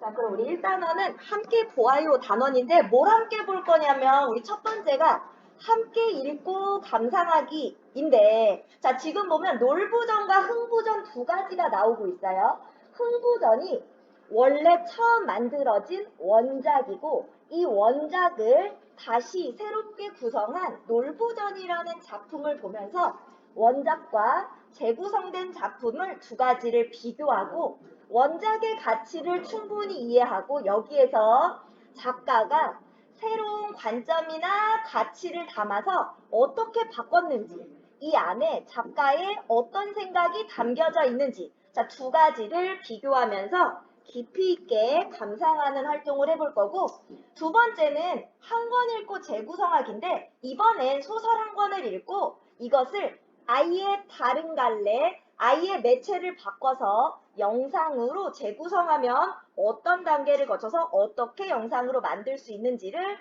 자, 그럼 우리 1단원은 함께 보아요 단원인데 뭘 함께 볼 거냐면 우리 첫 번째가 함께 읽고 감상하기인데 자, 지금 보면 놀부전과 흥부전 두 가지가 나오고 있어요. 흥부전이 원래 처음 만들어진 원작이고 이 원작을 다시 새롭게 구성한 놀부전이라는 작품을 보면서 원작과 재구성된 작품을 두 가지를 비교하고 원작의 가치를 충분히 이해하고 여기에서 작가가 새로운 관점이나 가치를 담아서 어떻게 바꿨는지 이 안에 작가의 어떤 생각이 담겨져 있는지 자, 두 가지를 비교하면서 깊이 있게 감상하는 활동을 해볼 거고 두 번째는 한 권 읽고 재구성하기인데 이번엔 소설 한 권을 읽고 이것을 아예 다른 갈래 아예 매체를 바꿔서 영상으로 재구성하면 어떤 단계를 거쳐서 어떻게 영상으로 만들 수 있는지를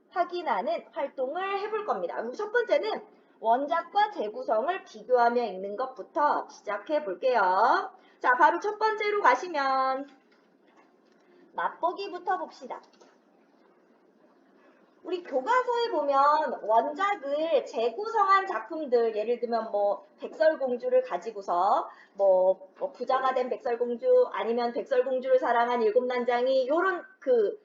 확인하는 활동을 해볼 겁니다. 그럼 첫 번째는 원작과 재구성을 비교하며 읽는 것부터 시작해 볼게요. 자, 바로 첫 번째로 가시면 맛보기부터 봅시다. 우리 교과서에 보면 원작을 재구성한 작품들 예를 들면 뭐 백설공주를 가지고서 뭐 부자가 된 백설공주 아니면 백설공주를 사랑한 일곱난장이 요런 그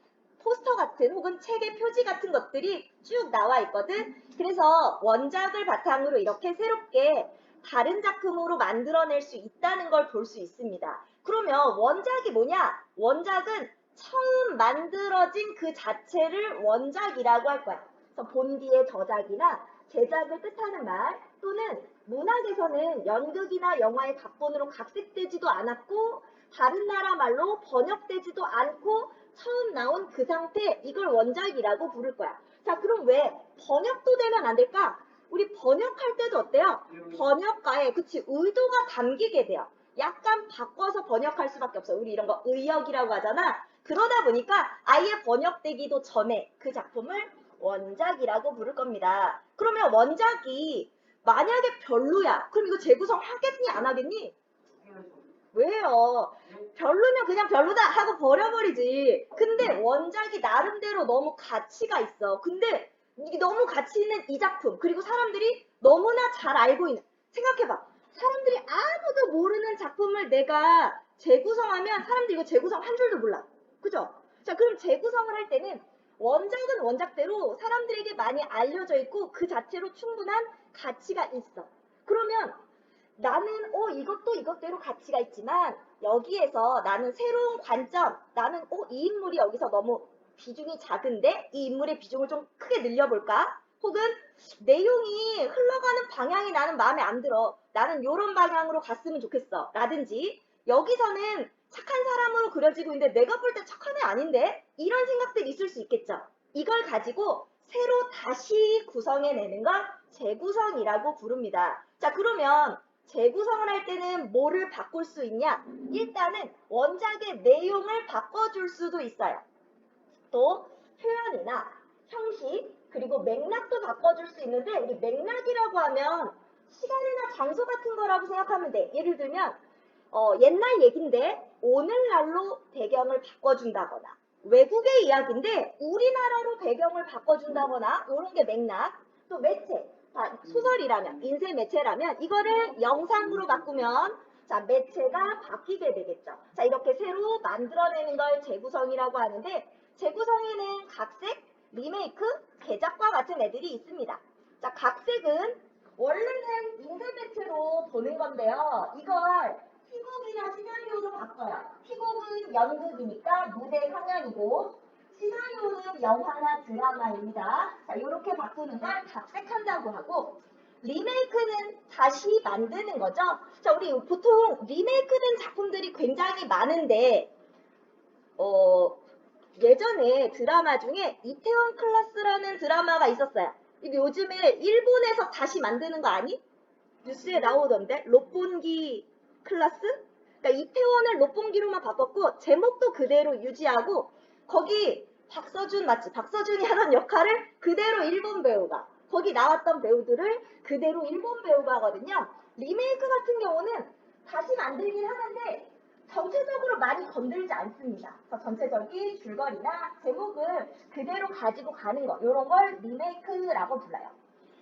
포스터 같은 혹은 책의 표지 같은 것들이 쭉 나와 있거든. 그래서 원작을 바탕으로 이렇게 새롭게 다른 작품으로 만들어낼 수 있다는 걸 볼 수 있습니다. 그러면 원작이 뭐냐? 원작은 처음 만들어진 그 자체를 원작이라고 할 거야. 그래서 본디의 저작이나 제작을 뜻하는 말 또는 문학에서는 연극이나 영화의 각본으로 각색되지도 않았고 다른 나라 말로 번역되지도 않고 처음 나온 그 상태 이걸 원작이라고 부를 거야. 자, 그럼 왜 번역도 되면 안 될까? 우리 번역할 때도 어때요? 번역가에 그치 의도가 담기게 돼요. 약간 바꿔서 번역할 수밖에 없어요. 우리 이런 거 의역이라고 하잖아. 그러다 보니까 아예 번역되기도 전에 그 작품을 원작이라고 부를 겁니다. 그러면 원작이 만약에 별로야. 그럼 이거 재구성 하겠니 안 하겠니? 왜요? 별로면 그냥 별로다 하고 버려버리지. 근데 원작이 나름대로 너무 가치가 있어. 근데 이게 너무 가치 있는 이 작품 그리고 사람들이 너무나 잘 알고 있는 생각해봐. 사람들이 아무도 모르는 작품을 내가 재구성하면 사람들이 이거 재구성 한 줄도 몰라. 그죠? 자, 그럼 재구성을 할 때는 원작은 원작대로 사람들에게 많이 알려져 있고 그 자체로 충분한 가치가 있어. 그러면 나는 이것도 이것대로 가치가 있지만 여기에서 나는 새로운 관점, 나는 이 인물이 여기서 너무 비중이 작은데 이 인물의 비중을 좀 크게 늘려볼까? 혹은 내용이 흘러가는 방향이 나는 마음에 안 들어. 나는 이런 방향으로 갔으면 좋겠어. 라든지 여기서는 착한 사람으로 그려지고 있는데 내가 볼 때 착한 애 아닌데? 이런 생각들이 있을 수 있겠죠. 이걸 가지고 새로 다시 구성해내는 걸 재구성이라고 부릅니다. 자, 그러면 재구성을 할 때는 뭐를 바꿀 수 있냐? 일단은 원작의 내용을 바꿔줄 수도 있어요. 또 표현이나 형식 그리고 맥락도 바꿔줄 수 있는데 우리 맥락이라고 하면 시간이나 장소 같은 거라고 생각하면 돼. 예를 들면 옛날 얘긴데 오늘날로 배경을 바꿔준다거나 외국의 이야기인데 우리나라로 배경을 바꿔준다거나 이런 게 맥락. 또 매체. 소설이라면 인쇄 매체라면 이거를 영상으로 바꾸면 자, 매체가 바뀌게 되겠죠. 자, 이렇게 새로 만들어내는 걸 재구성이라고 하는데 재구성에는 각색, 리메이크, 개작과 같은 애들이 있습니다. 자, 각색은 원래는 인쇄 매체로 보는 건데요. 이걸 희곡이나 시나리오로 바꿔요. 희곡은 연극이니까 무대 상연이고 시나리오는 영화나 드라마입니다. 자, 이렇게 바꾸는 걸 각색한다고 하고 리메이크는 다시 만드는 거죠. 자, 우리 보통 리메이크된 작품들이 굉장히 많은데 예전에 드라마 중에 이태원 클라스라는 드라마가 있었어요. 이게 요즘에 일본에서 다시 만드는 거 아니? 뉴스에 나오던데 롯본기 클라스? 그러니까 이태원을 롯본기로만 바꿨고 제목도 그대로 유지하고 거기 박서준 맞지? 박서준이 하던 역할을 그대로 일본 배우가 거기 나왔던 배우들을 그대로 일본 배우가 하거든요. 리메이크 같은 경우는 다시 만들긴 하는데 전체적으로 많이 건들지 않습니다. 그래서 전체적인 줄거리나 제목을 그대로 가지고 가는 거, 이런 걸 리메이크라고 불러요.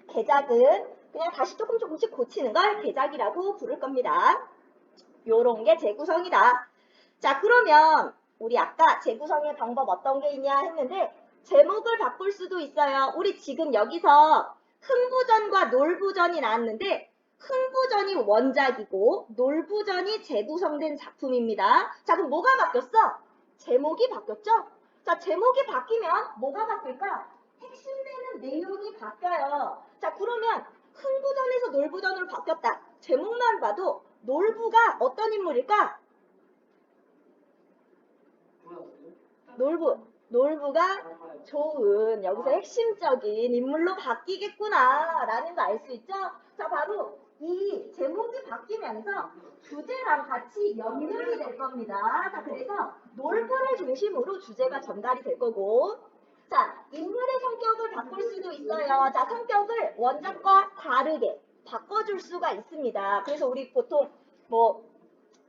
개작은 그냥 다시 조금씩 고치는 걸 개작이라고 부를 겁니다. 요런 게 재구성이다. 자, 그러면 우리 아까 재구성의 방법 어떤 게 있냐 했는데 제목을 바꿀 수도 있어요. 우리 지금 여기서 흥부전과 놀부전이 나왔는데 흥부전이 원작이고 놀부전이 재구성된 작품입니다. 자, 그럼 뭐가 바뀌었어? 제목이 바뀌었죠? 자, 제목이 바뀌면 뭐가 바뀔까? 핵심되는 내용이 바뀌어요. 자, 그러면 흥부전에서 놀부전으로 바뀌었다. 제목만 봐도 놀부가 어떤 인물일까? 놀부가 좋은, 여기서 핵심적인 인물로 바뀌겠구나 라는 거 알 수 있죠? 자, 바로 이 제목이 바뀌면서 주제랑 같이 연결이 될 겁니다. 자, 그래서 놀부를 중심으로 주제가 전달이 될 거고, 자, 인물의 성격을 바꿀 수도 있어요. 자, 성격을 원작과 다르게 바꿔줄 수가 있습니다. 그래서 우리 보통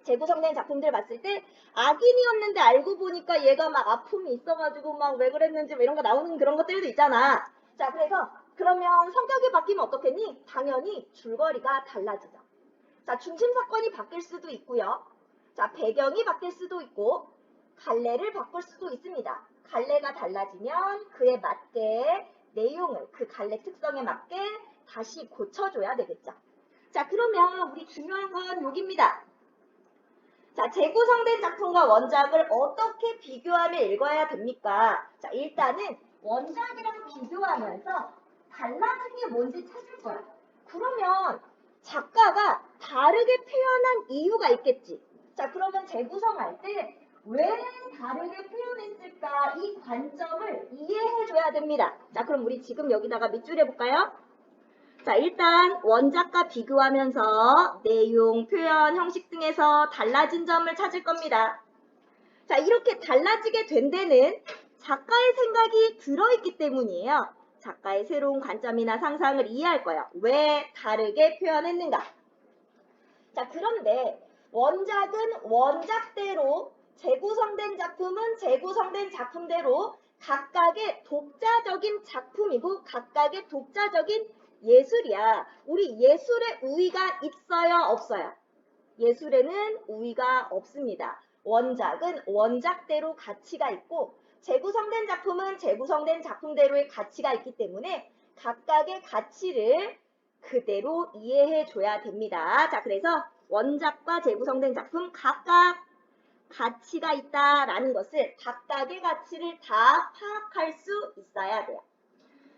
재구성된 작품들 봤을 때 악인이었는데 알고 보니까 얘가 막 아픔이 있어가지고 막 왜 그랬는지 이런 거 나오는 그런 것들도 있잖아. 자, 그래서 그러면 성격이 바뀌면 어떻겠니? 당연히 줄거리가 달라지죠. 자, 중심 사건이 바뀔 수도 있고요. 자, 배경이 바뀔 수도 있고 갈래를 바꿀 수도 있습니다. 갈래가 달라지면 그에 맞게 내용을 그 갈래 특성에 맞게 다시 고쳐줘야 되겠죠. 자, 그러면 우리 중요한 건 여기입니다. 자, 재구성된 작품과 원작을 어떻게 비교하며 읽어야 됩니까? 자, 일단은 원작이랑 비교하면서 달라진 게 뭔지 찾을 거야. 그러면 작가가 다르게 표현한 이유가 있겠지. 자, 그러면 재구성할 때 왜 다르게 표현했을까? 이 관점을 이해해줘야 됩니다. 자, 그럼 우리 지금 여기다가 밑줄 해볼까요? 자, 일단 원작과 비교하면서 내용, 표현, 형식 등에서 달라진 점을 찾을 겁니다. 자, 이렇게 달라지게 된 데는 작가의 생각이 들어있기 때문이에요. 작가의 새로운 관점이나 상상을 이해할 거예요. 왜 다르게 표현했는가? 자, 그런데 원작은 원작대로, 재구성된 작품은 재구성된 작품대로 각각의 독자적인 작품이고 각각의 독자적인 예술이야. 우리 예술의 우위가 있어요, 없어요? 예술에는 우위가 없습니다. 원작은 원작대로 가치가 있고 재구성된 작품은 재구성된 작품대로의 가치가 있기 때문에 각각의 가치를 그대로 이해해 줘야 됩니다. 자, 그래서 원작과 재구성된 작품 각각 가치가 있다라는 것을 각각의 가치를 다 파악할 수 있어야 돼요.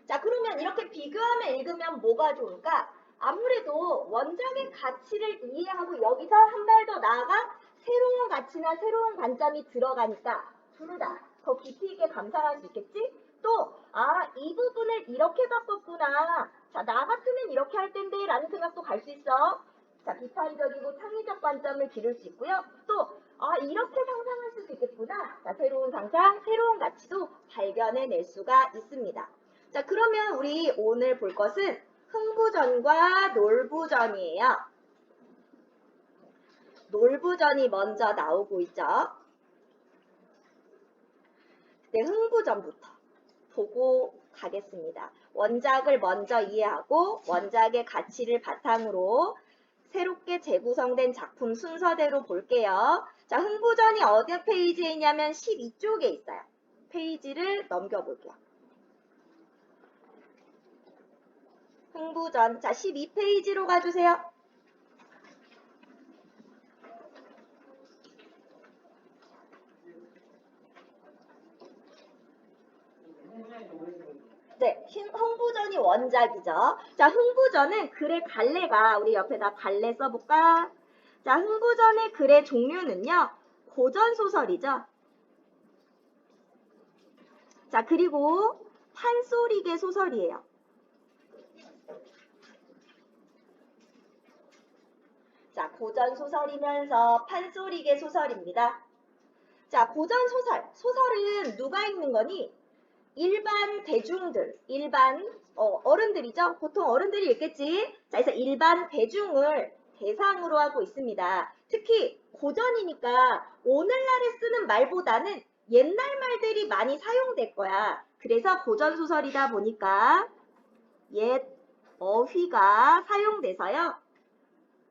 자, 그러면 이렇게 비교하며 읽으면 뭐가 좋을까? 아무래도 원작의 가치를 이해하고 여기서 한 발 더 나아가 새로운 가치나 새로운 관점이 들어가니까 둘 다 더 깊이 있게 감상할 수 있겠지? 또, 이 부분을 이렇게 바꿨구나. 자, 나 같으면 이렇게 할 텐데 라는 생각도 갈 수 있어. 자, 비판적이고 창의적 관점을 기를 수 있고요. 또, 이렇게 상상할 수도 있겠구나. 자, 새로운 상상, 새로운 가치도 발견해낼 수가 있습니다. 자, 그러면 우리 오늘 볼 것은 흥부전과 놀부전이에요. 놀부전이 먼저 나오고 있죠. 네, 흥부전부터 보고 가겠습니다. 원작을 먼저 이해하고 원작의 가치를 바탕으로 새롭게 재구성된 작품 순서대로 볼게요. 자, 흥부전이 어디 페이지에 있냐면 12쪽에 있어요. 페이지를 넘겨볼게요. 흥부전. 자, 12페이지로 가주세요. 네, 흥부전이 원작이죠. 자, 흥부전은 글의 갈래가 우리 옆에다 갈래 써볼까? 자, 흥부전의 글의 종류는요. 고전소설이죠. 자, 그리고 판소리계 소설이에요. 자, 고전소설이면서 판소리계 소설입니다. 자, 고전소설. 소설은 누가 읽는 거니? 일반 대중들, 어른들이죠. 보통 어른들이 읽겠지. 자, 그래서 일반 대중을 대상으로 하고 있습니다. 특히 고전이니까 오늘날에 쓰는 말보다는 옛날 말들이 많이 사용될 거야. 그래서 고전 소설이다 보니까 옛 어휘가 사용돼서요.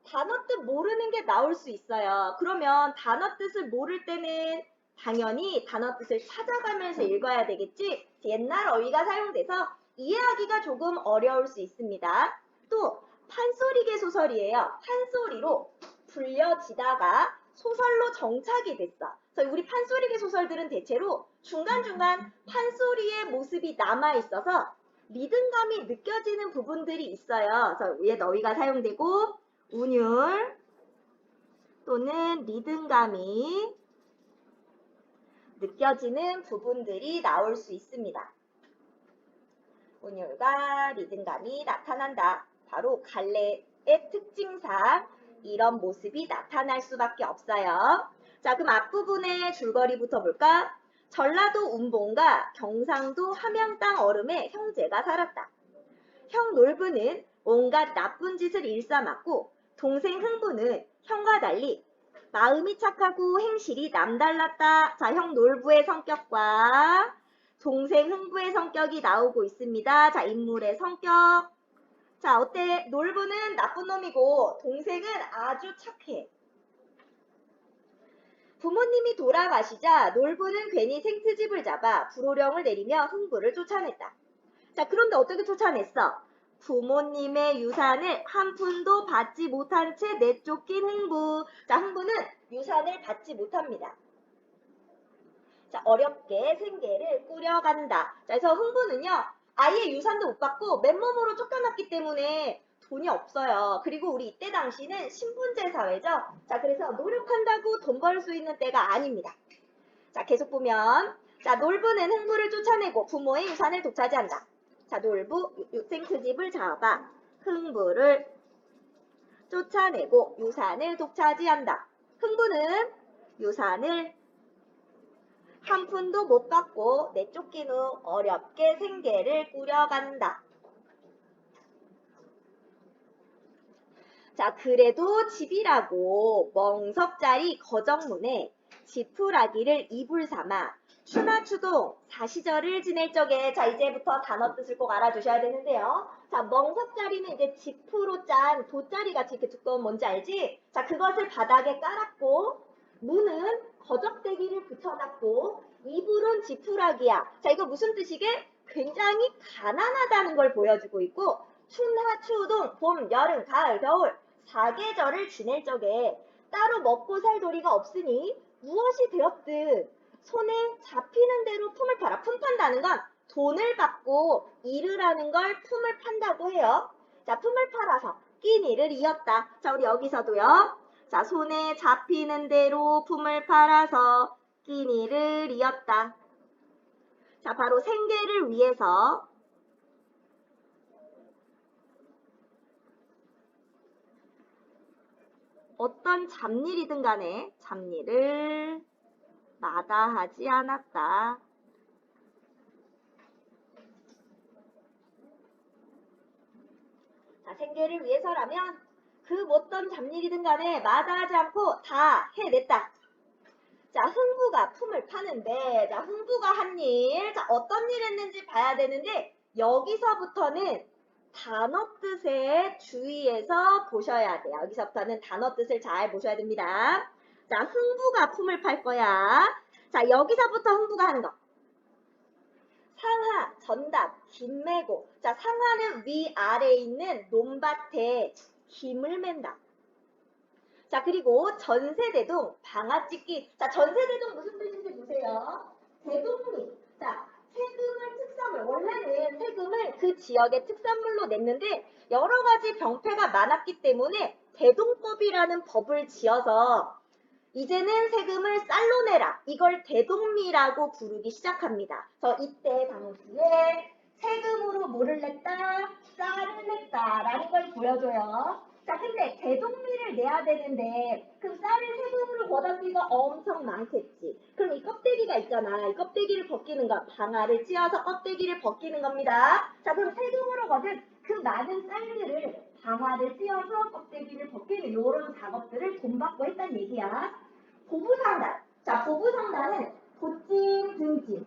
단어 뜻 모르는 게 나올 수 있어요. 그러면 단어 뜻을 모를 때는 당연히 단어 뜻을 찾아가면서 읽어야 되겠지. 옛날 어휘가 사용돼서 이해하기가 조금 어려울 수 있습니다. 또 판소리계 소설이에요. 판소리로 불려지다가 소설로 정착이 됐어. 그래서 우리 판소리계 소설들은 대체로 중간중간 판소리의 모습이 남아있어서 리듬감이 느껴지는 부분들이 있어요. 그래서 위에 어휘가 사용되고 운율 또는 리듬감이 느껴지는 부분들이 나올 수 있습니다. 운율과 리듬감이 나타난다. 바로 갈래의 특징상 이런 모습이 나타날 수밖에 없어요. 자, 그럼 앞부분의 줄거리부터 볼까? 전라도 운봉과 경상도 함양 땅 얼음에 형제가 살았다. 형 놀부는 온갖 나쁜 짓을 일삼았고 동생 흥부는 형과 달리 마음이 착하고 행실이 남달랐다. 자, 형 놀부의 성격과 동생 흥부의 성격이 나오고 있습니다. 자, 인물의 성격. 자, 어때? 놀부는 나쁜 놈이고 동생은 아주 착해. 부모님이 돌아가시자 놀부는 괜히 생트집을 잡아 불호령을 내리며 흥부를 쫓아냈다. 자, 그런데 어떻게 쫓아냈어? 부모님의 유산을 한 푼도 받지 못한 채 내쫓긴 흥부. 자, 흥부는 유산을 받지 못합니다. 자, 어렵게 생계를 꾸려간다. 자, 그래서 흥부는요, 아예 유산도 못 받고 맨몸으로 쫓겨났기 때문에 돈이 없어요. 그리고 우리 이때 당시는 신분제 사회죠. 자, 그래서 노력한다고 돈 벌 수 있는 때가 아닙니다. 자, 계속 보면, 자, 놀부는 흥부를 쫓아내고 부모의 유산을 독차지한다. 자, 놀부 생트집을 잡아 흥부를 쫓아내고 유산을 독차지한다. 흥부는 유산을 한 푼도 못 받고 내쫓긴 후 어렵게 생계를 꾸려간다. 자, 그래도 집이라고 멍석짜리 거정문에 지푸라기를 이불 삼아 추나추동 사시절을 지낼 적에, 자, 이제부터 단어 뜻을 꼭 알아두셔야 되는데요. 자, 멍석짜리는 이제 지푸로 짠 돗자리 같이 이렇게 두꺼운 뭔지 알지? 자, 그것을 바닥에 깔았고 문은 거적대기를 붙여놨고 이불은 지푸라기야. 자, 이거 무슨 뜻이게? 굉장히 가난하다는 걸 보여주고 있고 춘하, 추동, 봄, 여름, 가을, 겨울 4계절을 지낼 적에 따로 먹고 살 도리가 없으니 무엇이 되었든 손에 잡히는 대로 품을 팔아. 품 판다는 건 돈을 받고 일을 하는 걸 품을 판다고 해요. 자, 품을 팔아서 끼니를 이었다. 자, 우리 여기서도요. 자, 손에 잡히는 대로 품을 팔아서 끼니를 이었다. 자, 바로 생계를 위해서 어떤 잡일이든 간에 잡일을 마다하지 않았다. 자, 생계를 위해서라면 그 어떤 잡일이든 간에 마다하지 않고 다 해냈다. 자, 흥부가 품을 파는데, 자, 흥부가 한 일, 자, 어떤 일 했는지 봐야 되는데, 여기서부터는 단어 뜻에 주의해서 보셔야 돼요. 여기서부터는 단어 뜻을 잘 보셔야 됩니다. 자, 흥부가 품을 팔 거야. 자, 여기서부터 흥부가 하는 거. 상하, 전답, 김 매고. 자, 상하는 위아래에 있는 논밭에 김을 맨다. 자, 그리고 전세대동, 방아찍기. 자, 전세대동 무슨 뜻인지 보세요. 대동리. 자, 세금을, 특산물. 원래는 세금을 그 지역의 특산물로 냈는데 여러 가지 병폐가 많았기 때문에 대동법이라는 법을 지어서 이제는 세금을 쌀로 내라. 이걸 대동리라고 부르기 시작합니다. 그래서 이때 당시에 세금으로 뭐를 냈다? 쌀을 냈다라는 걸 보여줘요. 자, 근데 대동리를 내야 되는데 그럼 쌀을 세금으로 걷어들기가 엄청 많겠지. 그럼 이 껍데기가 있잖아. 이 껍데기를 벗기는 거. 방아를 찧어서 껍데기를 벗기는 겁니다. 자, 그럼 세금으로 거둔 그 많은 쌀들을 방아를 찧어서 껍데기를 벗기는 이런 작업들을 돈받고 했단 얘기야. 보부상단. 자, 보부상단은 보찜, 등찜.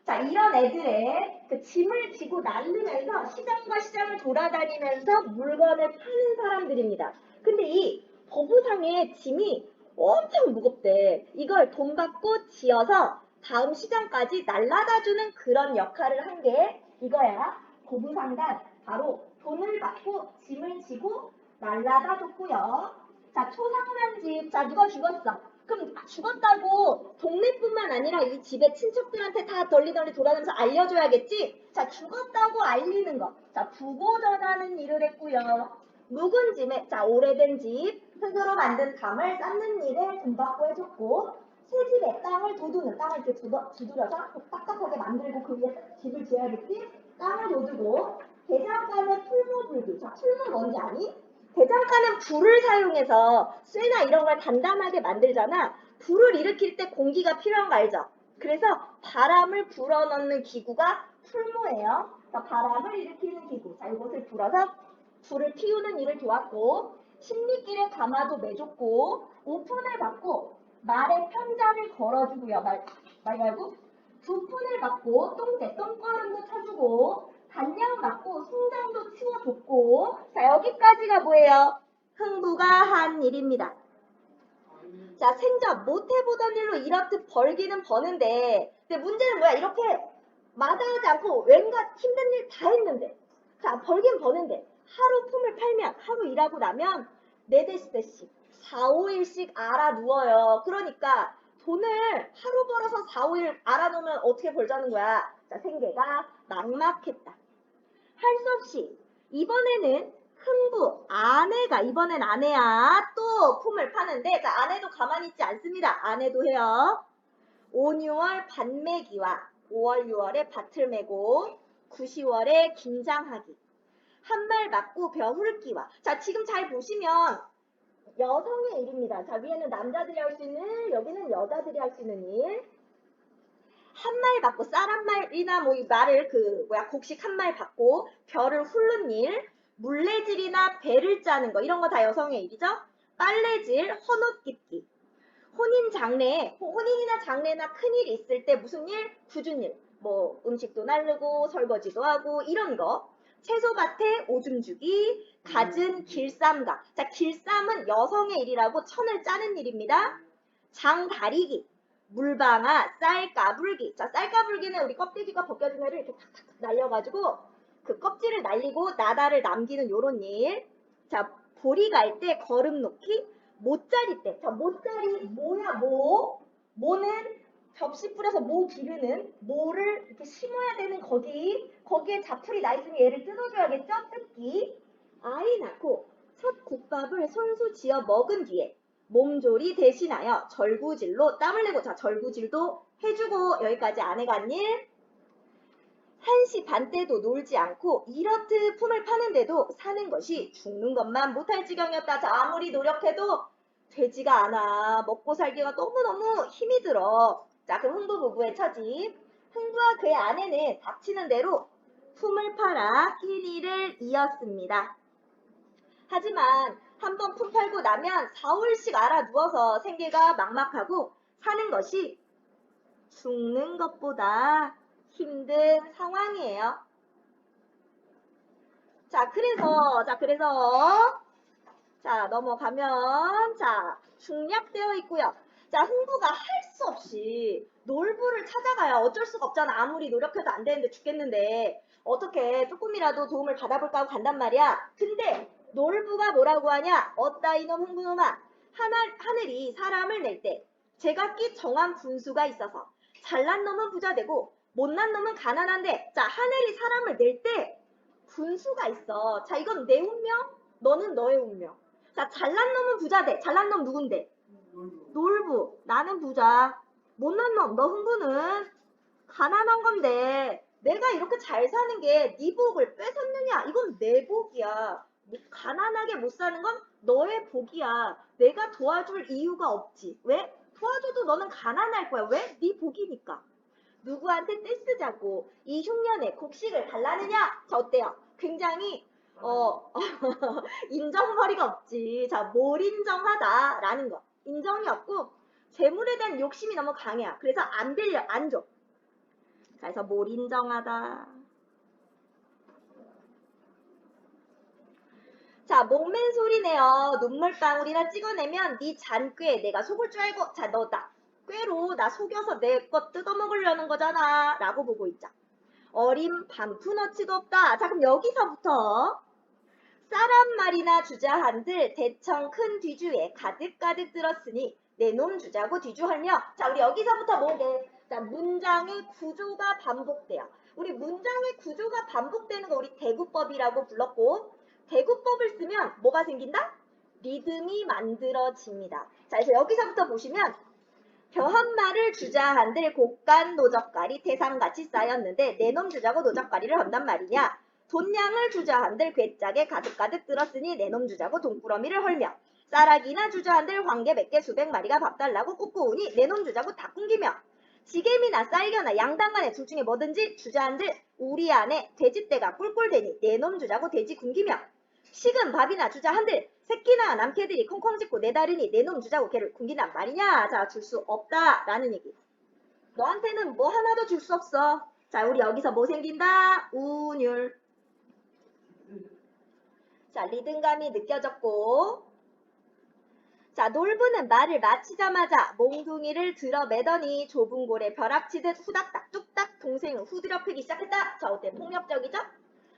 자, 이런 애들의 그 짐을 지고 날르면서 시장과 시장을 돌아다니면서 물건을 파는 사람들입니다. 근데 이 보부상의 짐이 엄청 무겁대. 이걸 돈 받고 지어서 다음 시장까지 날라다주는 그런 역할을 한 게 이거야. 보부상단. 바로 돈을 받고 짐을 지고 날라다 줬고요. 자, 초상난 집. 자, 누가 죽었어? 그럼 죽었다고 동네뿐만 아니라 이 집의 친척들한테 다 널리널리 돌아다니면서 알려줘야겠지? 자, 죽었다고 알리는 거. 자, 부고 전하는 일을 했고요. 묵은 짐에, 자, 오래된 집, 흙으로 만든 담을 쌓는 일에 돈 받고 해줬고, 새 집에 땅을 도두는, 땅을 이렇게 두드려서 딱딱하게 만들고 그 위에 집을 지어야겠지? 땅을 도두고, 대장간의 풀무불기. 자, 풀무 뭔지 아니? 대장간은 불을 사용해서 쇠나 이런 걸 단단하게 만들잖아. 불을 일으킬 때 공기가 필요한 거 알죠? 그래서 바람을 불어넣는 기구가 풀무예요. 그러니까 바람을 일으키는 기구. 자, 이것을 불어서 불을 피우는 일을 도왔고, 십리길에 가마도 매줬고, 오픈을 받고, 말에 편자를 걸어주고요. 말 말고 두 푼을 받고 똥대, 똥거름도 쳐주고, 단양 맞고 송장도 치워줬고. 자, 여기까지가 뭐예요? 흥부가 한 일입니다. 자, 생전 못 해보던 일로 이렇듯 벌기는 버는데, 근데 문제는 뭐야? 이렇게 마다하지 않고 왠가 힘든 일 다 했는데, 자, 벌긴 버는데 하루 품을 팔면, 하루 일하고 나면 4대씩 4, 5일씩 알아 누워요. 그러니까 돈을 하루 벌어서 4, 5일 알아 놓으면 어떻게 벌자는 거야? 자, 생계가 막막했다. 할 수 없이 이번에는 흥부 아내가, 이번엔 아내야, 또 품을 파는데, 자, 아내도 가만히 있지 않습니다. 아내도 해요. 5, 6월 밭매기와 5월, 6월에 밭을 메고 9, 10월에 김장하기. 한 말 맞고 벼 훑기와. 자, 지금 잘 보시면 여성의 일입니다. 자, 위에는 남자들이 할 수 있는 일, 여기는 여자들이 할 수 있는 일. 한 말 받고 쌀 한 말이나 뭐 이 말을 곡식 한 말 받고 벼를 훑는 일, 물레질이나 배를 짜는 거 이런 거 다 여성의 일이죠. 빨래질, 헌옷 깁기. 혼인이나 장례나 큰일이 있을 때 무슨 일? 굳은 일. 뭐 음식도 나르고 설거지도 하고 이런 거. 채소밭에 오줌 주기, 갖은 길쌈가. 자, 길쌈은 여성의 일이라고 천을 짜는 일입니다. 장 다리기. 물방아, 쌀 까불기. 자, 쌀 까불기는 우리 껍데기가 벗겨진 애를 이렇게 탁탁탁 날려가지고 그 껍질을 날리고 나다를 남기는 요런 일. 자, 보리 갈 때 거름 놓기. 모짜리 때. 자, 모짜리 뭐야, 모? 모는 접시 뿌려서 모 기르는, 모를 이렇게 심어야 되는 거기에 자풀이 나 있으면 얘를 뜯어줘야겠죠? 뜯기. 아이 낳고 첫 국밥을 손수 지어 먹은 뒤에 몸조리 대신하여 절구질로 땀을 내고. 자, 절구질도 해주고. 여기까지 아내가 한 일. 1시 반 때도 놀지 않고 이렇듯 품을 파는데도 사는 것이 죽는 것만 못할 지경이었다. 자, 아무리 노력해도 되지가 않아. 먹고 살기가 너무너무 힘이 들어. 자, 그럼 흥부 부부의 처지. 흥부와 그의 아내는 닥치는 대로 품을 팔아 끼니를 이었습니다. 하지만 한번 품 팔고 나면 4, 5일씩 알아 누워서 생계가 막막하고 사는 것이 죽는 것보다 힘든 상황이에요. 자, 그래서 넘어가면, 자, 중략되어 있고요. 자, 흥부가 할 수 없이 놀부를 찾아가요. 어쩔 수가 없잖아. 아무리 노력해도 안 되는데 죽겠는데 어떻게 조금이라도 도움을 받아볼까 하고 간단 말이야. 근데 놀부가 뭐라고 하냐? 어따 이놈 흥부놈아, 하늘이 사람을 낼 때 제각기 정한 분수가 있어서 잘난 놈은 부자 되고 못난 놈은 가난한데, 자, 하늘이 사람을 낼 때 분수가 있어. 자, 이건 내 운명, 너는 너의 운명. 자, 잘난 놈은 부자 돼. 잘난 놈 누군데? 놀부. 나는 부자. 못난 놈, 너 흥부는 가난한 건데 내가 이렇게 잘 사는 게 네 복을 뺏었느냐? 이건 내 복이야. 가난하게 못 사는 건 너의 복이야. 내가 도와줄 이유가 없지. 왜? 도와줘도 너는 가난할 거야. 왜? 네 복이니까. 누구한테 떼쓰자고 이 흉년에 곡식을 달라느냐? 자, 어때요? 굉장히 인정머리가 없지. 자, 뭘 인정하다라는 거. 인정이 없고 재물에 대한 욕심이 너무 강해요. 그래서 안 빌려, 안 줘. 자, 그래서 뭘 인정하다. 자, 목맨 소리네요. 눈물방울이나 찍어내면 네 잔꾀에 내가 속을 줄 알고. 자, 너다. 꾀로 나 속여서 내 것 뜯어먹으려는 거잖아. 라고 보고 있자. 어림 반푼어치도 없다. 자, 그럼 여기서부터 쌀한 마리나 주자 한들 대청 큰 뒤주에 가득가득 들었으니 내 놈 주자고 뒤주헐며. 자, 우리 여기서부터 뭐게? 자, 문장의 구조가 반복돼요. 우리 문장의 구조가 반복되는 거 우리 대구법이라고 불렀고, 대구법을 쓰면 뭐가 생긴다? 리듬이 만들어집니다. 자, 그래서 여기서부터 보시면 벼 한 마를 주자 한들 곡간 노젓가리 태산같이 쌓였는데 내 놈 주자고 노젓가리를 한단 말이냐. 돈량을 주자 한들 괴짝에 가득가득 들었으니 내 놈 주자고 돈꾸러미를 헐며. 쌀아기나 주자 한들 황개 몇 개 수백 마리가 밥 달라고 꾹꾹우니 내 놈 주자고 다 꿍기며. 지게미나 쌀겨나 양당간에 둘 중에 뭐든지 주자 한들 우리 안에 돼지떼가 꿀꿀대니 내 놈 주자고 돼지 굶기며. 식은 밥이나 주자 한들 새끼나 남캐들이 콩콩 짖고 내다르니 내 놈 주자고 걔를 굶긴단 말이냐. 자, 줄 수 없다 라는 얘기. 너한테는 뭐 하나도 줄 수 없어. 자, 우리 여기서 뭐 생긴다? 운율. 자, 리듬감이 느껴졌고, 자, 놀부는 말을 마치자마자 몽둥이를 들어매더니 좁은 골에 벼락치듯 후닥닥 뚝딱 동생을 후드려 패기 시작했다. 자, 어때? 폭력적이죠?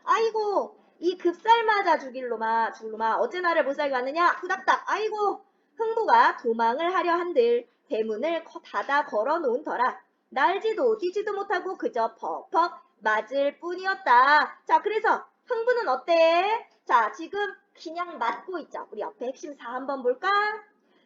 아이고, 이 급살 맞아 죽일로마 어째 나를 못 살게 왔느냐? 후닥닥. 아이고, 흥부가 도망을 하려 한들 대문을 닫아 걸어놓은 터라 날지도 뛰지도 못하고 그저 퍽퍽 맞을 뿐이었다. 자, 그래서 흥부는 어때? 자, 지금 그냥 맞고 있죠. 우리 옆에 핵심 4 한번 볼까?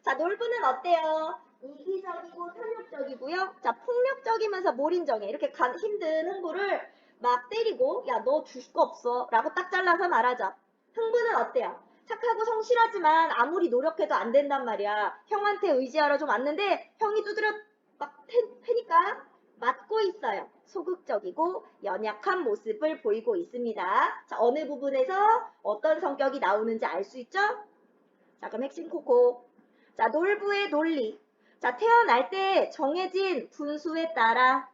자, 놀부는 어때요? 이기적이고 탐욕적이고요. 자, 폭력적이면서 뭘 인정해? 이렇게 힘든 흥부를 막 때리고 야, 너 줄 거 없어 라고 딱 잘라서 말하죠. 흥부는 어때요? 착하고 성실하지만 아무리 노력해도 안 된단 말이야. 형한테 의지하러 좀 왔는데 형이 두드려 막 패니까 맞고 있어요. 소극적이고 연약한 모습을 보이고 있습니다. 자, 어느 부분에서 어떤 성격이 나오는지 알 수 있죠? 자, 그럼 핵심 코코. 자, 놀부의 논리. 자, 태어날 때 정해진 분수에 따라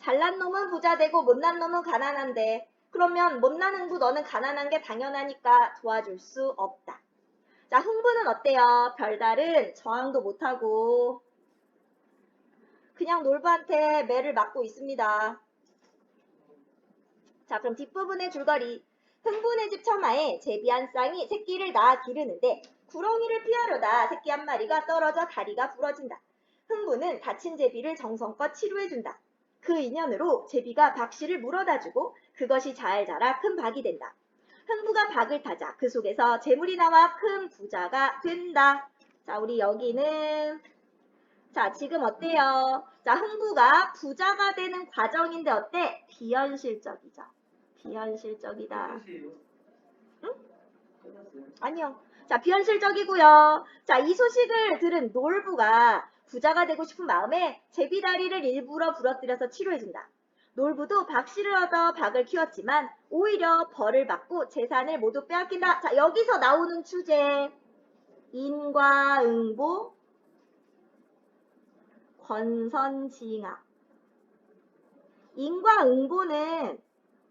잘난 놈은 부자 되고 못난 놈은 가난한데 그러면 못난 흥부 너는 가난한 게 당연하니까 도와줄 수 없다. 자, 흥부는 어때요? 별다른 저항도 못하고 그냥 놀부한테 매를 맞고 있습니다. 자, 그럼 뒷부분의 줄거리. 흥부네 집 처마에 제비 한 쌍이 새끼를 낳아 기르는데 구렁이를 피하려다 새끼 한 마리가 떨어져 다리가 부러진다. 흥부는 다친 제비를 정성껏 치료해준다. 그 인연으로 제비가 박씨를 물어다주고 그것이 잘 자라 큰 박이 된다. 흥부가 박을 타자 그 속에서 재물이 나와 큰 부자가 된다. 자, 우리 여기는 자, 지금 어때요? 자, 흥부가 부자가 되는 과정인데 어때? 비현실적이죠. 비현실적이다. 응? 아니요. 자, 비현실적이고요. 자, 이 소식을 들은 놀부가 부자가 되고 싶은 마음에 제비다리를 일부러 부러뜨려서 치료해준다. 놀부도 박씨를 얻어 박을 키웠지만 오히려 벌을 받고 재산을 모두 빼앗긴다. 자, 여기서 나오는 주제. 인과응보, 권선징악. 인과응보는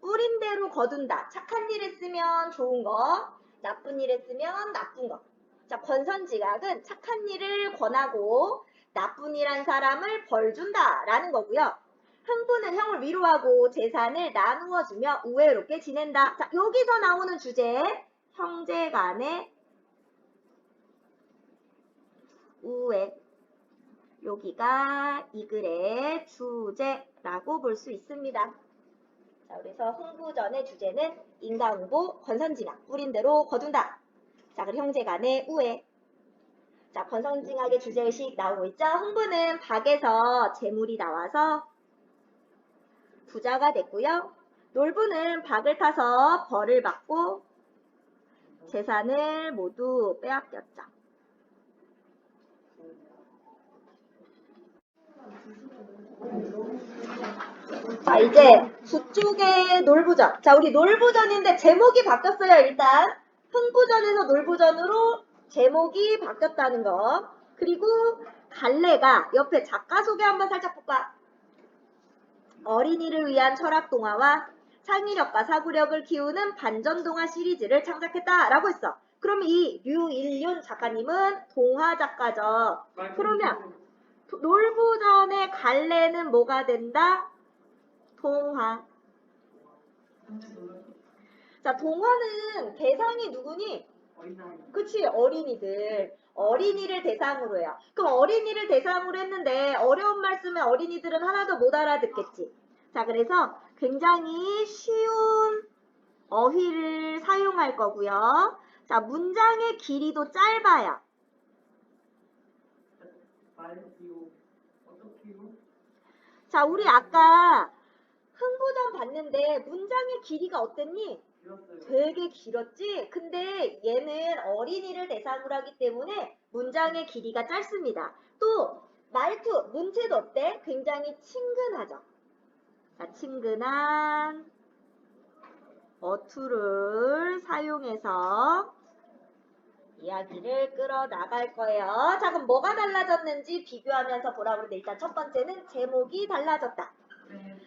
뿌린 대로 거둔다. 착한 일 했으면 좋은 거, 나쁜 일 했으면 나쁜 거. 자, 권선징악은 착한 일을 권하고 나쁜 일 한 사람을 벌 준다 라는 거고요. 흥부는 형을 위로하고 재산을 나누어 주며 우애롭게 지낸다. 자, 여기서 나오는 주제, 형제 간의 우애. 여기가 이 글의 주제라고 볼 수 있습니다. 자, 그래서 흥부전의 주제는 인과응보, 권선징악, 뿌린 대로 거둔다. 자, 그리고 형제 간의 우애. 자, 권선징악의 주제의식 나오고 있죠? 흥부는 박에서 재물이 나와서 부자가 됐고요. 놀부는 박을 타서 벌을 받고 재산을 모두 빼앗겼죠. 자, 이제 북쪽의 놀부전. 자, 우리 놀부전인데 제목이 바뀌었어요. 일단 흥부전에서 놀부전으로 제목이 바뀌었다는 거. 그리고 갈래가 옆에 작가 소개 한번 살짝 볼까? 어린이를 위한 철학 동화와 창의력과 사고력을 키우는 반전 동화 시리즈를 창작했다라고 했어. 그럼 이 류일륜 작가님은 동화 작가죠. 그러면 놀부전의 갈래는 뭐가 된다? 동화. 자, 동화는 대상이 누구니? 그치, 어린이들. 어린이를 대상으로 해요. 그럼 어린이를 대상으로 했는데 어려운 말씀에 어린이들은 하나도 못 알아듣겠지. 자, 그래서 굉장히 쉬운 어휘를 사용할 거고요. 자, 문장의 길이도 짧아요. 자, 우리 아까 흥부전 봤는데 문장의 길이가 어땠니? 되게 길었지? 근데 얘는 어린이를 대상으로 하기 때문에 문장의 길이가 짧습니다. 또 말투, 문체도 어때? 굉장히 친근하죠. 자, 친근한 어투를 사용해서 이야기를 끌어나갈 거예요. 자, 그럼 뭐가 달라졌는지 비교하면서 보라고 그러는데 일단 첫 번째는 제목이 달라졌다.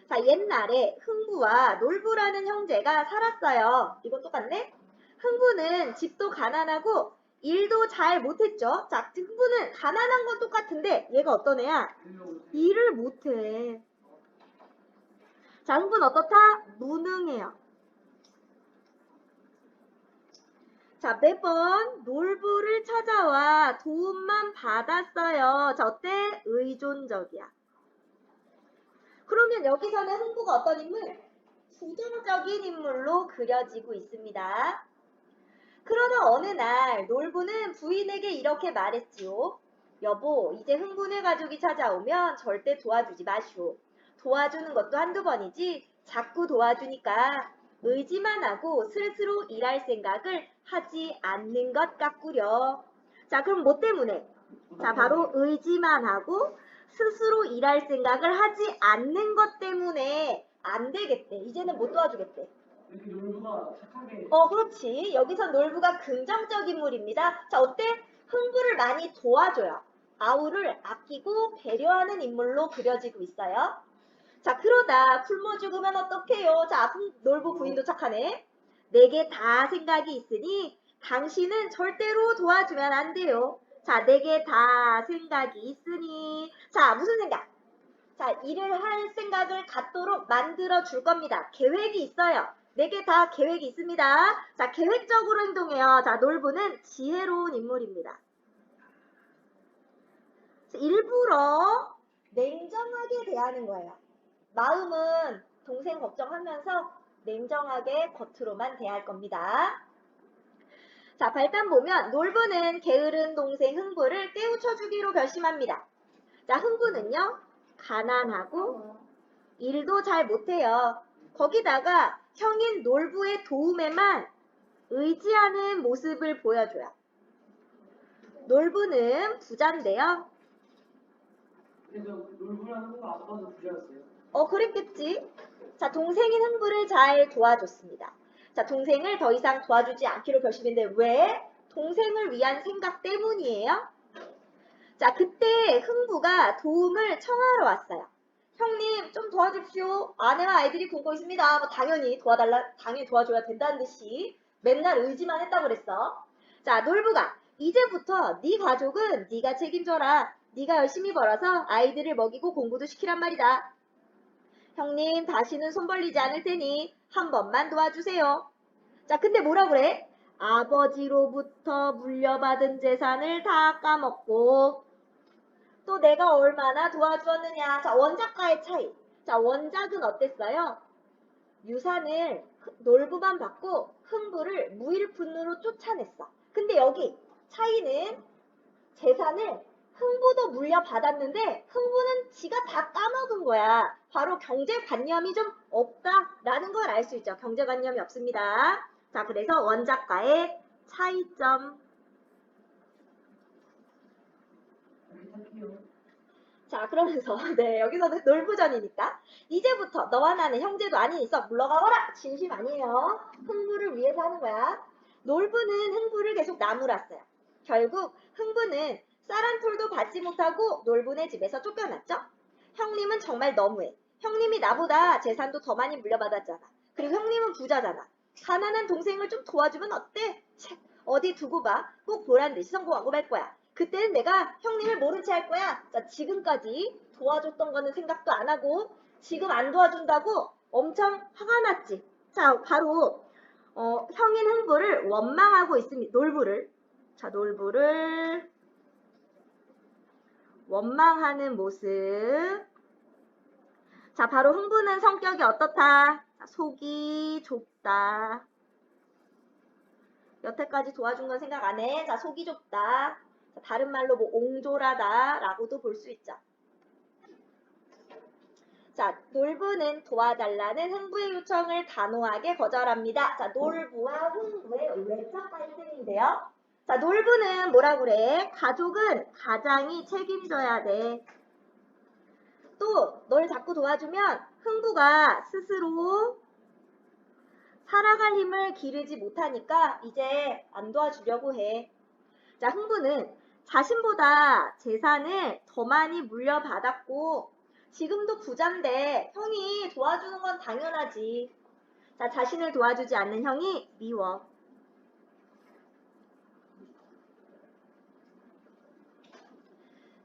자, 옛날에 흥부와 놀부라는 형제가 살았어요. 이거 똑같네? 흥부는 집도 가난하고 일도 잘 못했죠. 자, 흥부는 가난한 건 똑같은데 얘가 어떤 애야? 일을 못해. 자, 흥부는 어떻다? 무능해요. 자, 매번 놀부를 찾아와 도움만 받았어요. 자, 어때? 의존적이야. 그러면 여기서는 흥부가 어떤 인물? 부정적인 인물로 그려지고 있습니다. 그러나 어느 날 놀부는 부인에게 이렇게 말했지요. 여보, 이제 흥부네 가족이 찾아오면 절대 도와주지 마시오. 도와주는 것도 한두 번이지 자꾸 도와주니까 의지만 하고 스스로 일할 생각을 하지 않는 것 같구려. 자, 그럼 뭐 때문에? 자, 바로 의지만 하고 스스로 일할 생각을 하지 않는 것 때문에 안 되겠대. 이제는 못 도와주겠대. 이렇게 놀부가 착하게. 그렇지. 여기서 놀부가 긍정적인 인물입니다. 자, 어때? 흥부를 많이 도와줘요. 아우를 아끼고 배려하는 인물로 그려지고 있어요. 자, 그러다 굶어 죽으면 어떡해요? 자, 놀부 부인도 착하네. 내게 다 생각이 있으니 당신은 절대로 도와주면 안 돼요. 자, 내게 다 생각이 있으니. 자, 무슨 생각? 자, 일을 할 생각을 갖도록 만들어 줄 겁니다. 계획이 있어요. 내게 다 계획이 있습니다. 자, 계획적으로 행동해요. 자, 놀부는 지혜로운 인물입니다. 자, 일부러 냉정하게 대하는 거예요. 마음은 동생 걱정하면서 냉정하게 겉으로만 대할 겁니다. 자, 발단 보면 놀부는 게으른 동생 흥부를 깨우쳐주기로 결심합니다. 자, 흥부는요, 가난하고 일도 잘 못해요. 거기다가 형인 놀부의 도움에만 의지하는 모습을 보여줘요. 놀부는 부자인데요. 그래서 놀부라는 흥부가 아빠도 부자였어요. 그랬겠지. 자, 동생인 흥부를 잘 도와줬습니다. 자, 동생을 더 이상 도와주지 않기로 결심했는데 왜? 동생을 위한 생각 때문이에요. 자, 그때 흥부가 도움을 청하러 왔어요. 형님, 좀 도와줍시오. 아내와 아이들이 굶고 있습니다. 뭐 당연히 당연히 도와줘야 된다는 듯이 맨날 의지만 했다고 그랬어. 자, 놀부가 이제부터 네 가족은 네가 책임져라. 네가 열심히 벌어서 아이들을 먹이고 공부도 시키란 말이다. 형님, 다시는 손 벌리지 않을 테니 한 번만 도와주세요. 자, 근데 뭐라 그래? 아버지로부터 물려받은 재산을 다 까먹고 또 내가 얼마나 도와주었느냐. 자, 원작과의 차이. 자, 원작은 어땠어요? 유산을 놀부만 받고 흥부를 무일푼으로 쫓아냈어. 근데 여기 차이는 재산을 흥부도 물려받았는데 흥부는 지가 다 까먹은 거야. 바로 경제관념이 좀 없다라는 걸 알 수 있죠. 경제관념이 없습니다. 자, 그래서 원작과의 차이점. 자, 자, 그러면서 네, 여기서는 놀부전이니까 이제부터 너와 나는 형제도 아닌 있어 물러가거라. 진심 아니에요. 흥부를 위해서 하는 거야. 놀부는 흥부를 계속 나무랐어요. 결국 흥부는 쌀 한 톨도 받지 못하고 놀부네 집에서 쫓겨났죠. 형님은 정말 너무해. 형님이 나보다 재산도 더 많이 물려받았잖아. 그리고 형님은 부자잖아. 가난한 동생을 좀 도와주면 어때? 쳇, 어디 두고 봐. 꼭 보란 듯이 성공하고 말 거야. 그때는 내가 형님을 모른 채 할 거야. 자, 지금까지 도와줬던 거는 생각도 안 하고 지금 안 도와준다고 엄청 화가 났지. 자, 바로 형인 흥부를 원망하고 있습니다. 놀부를. 자, 놀부를 원망하는 모습. 자, 바로 흥부는 성격이 어떻다? 자, 속이 좁다. 여태까지 도와준 건 생각 안 해. 자, 속이 좁다. 자, 다른 말로 뭐 옹졸하다 라고도 볼 수 있죠. 자, 놀부는 도와달라는 흥부의 요청을 단호하게 거절합니다. 자, 놀부와 흥부의 외적 갈등인데요. 자, 놀부는 뭐라 그래? 가족은 가장이 책임져야 돼. 또 널 자꾸 도와주면 흥부가 스스로 살아갈 힘을 기르지 못하니까 이제 안 도와주려고 해. 자, 흥부는 자신보다 재산을 더 많이 물려받았고 지금도 부자인데 형이 도와주는 건 당연하지. 자, 자신을 도와주지 않는 형이 미워.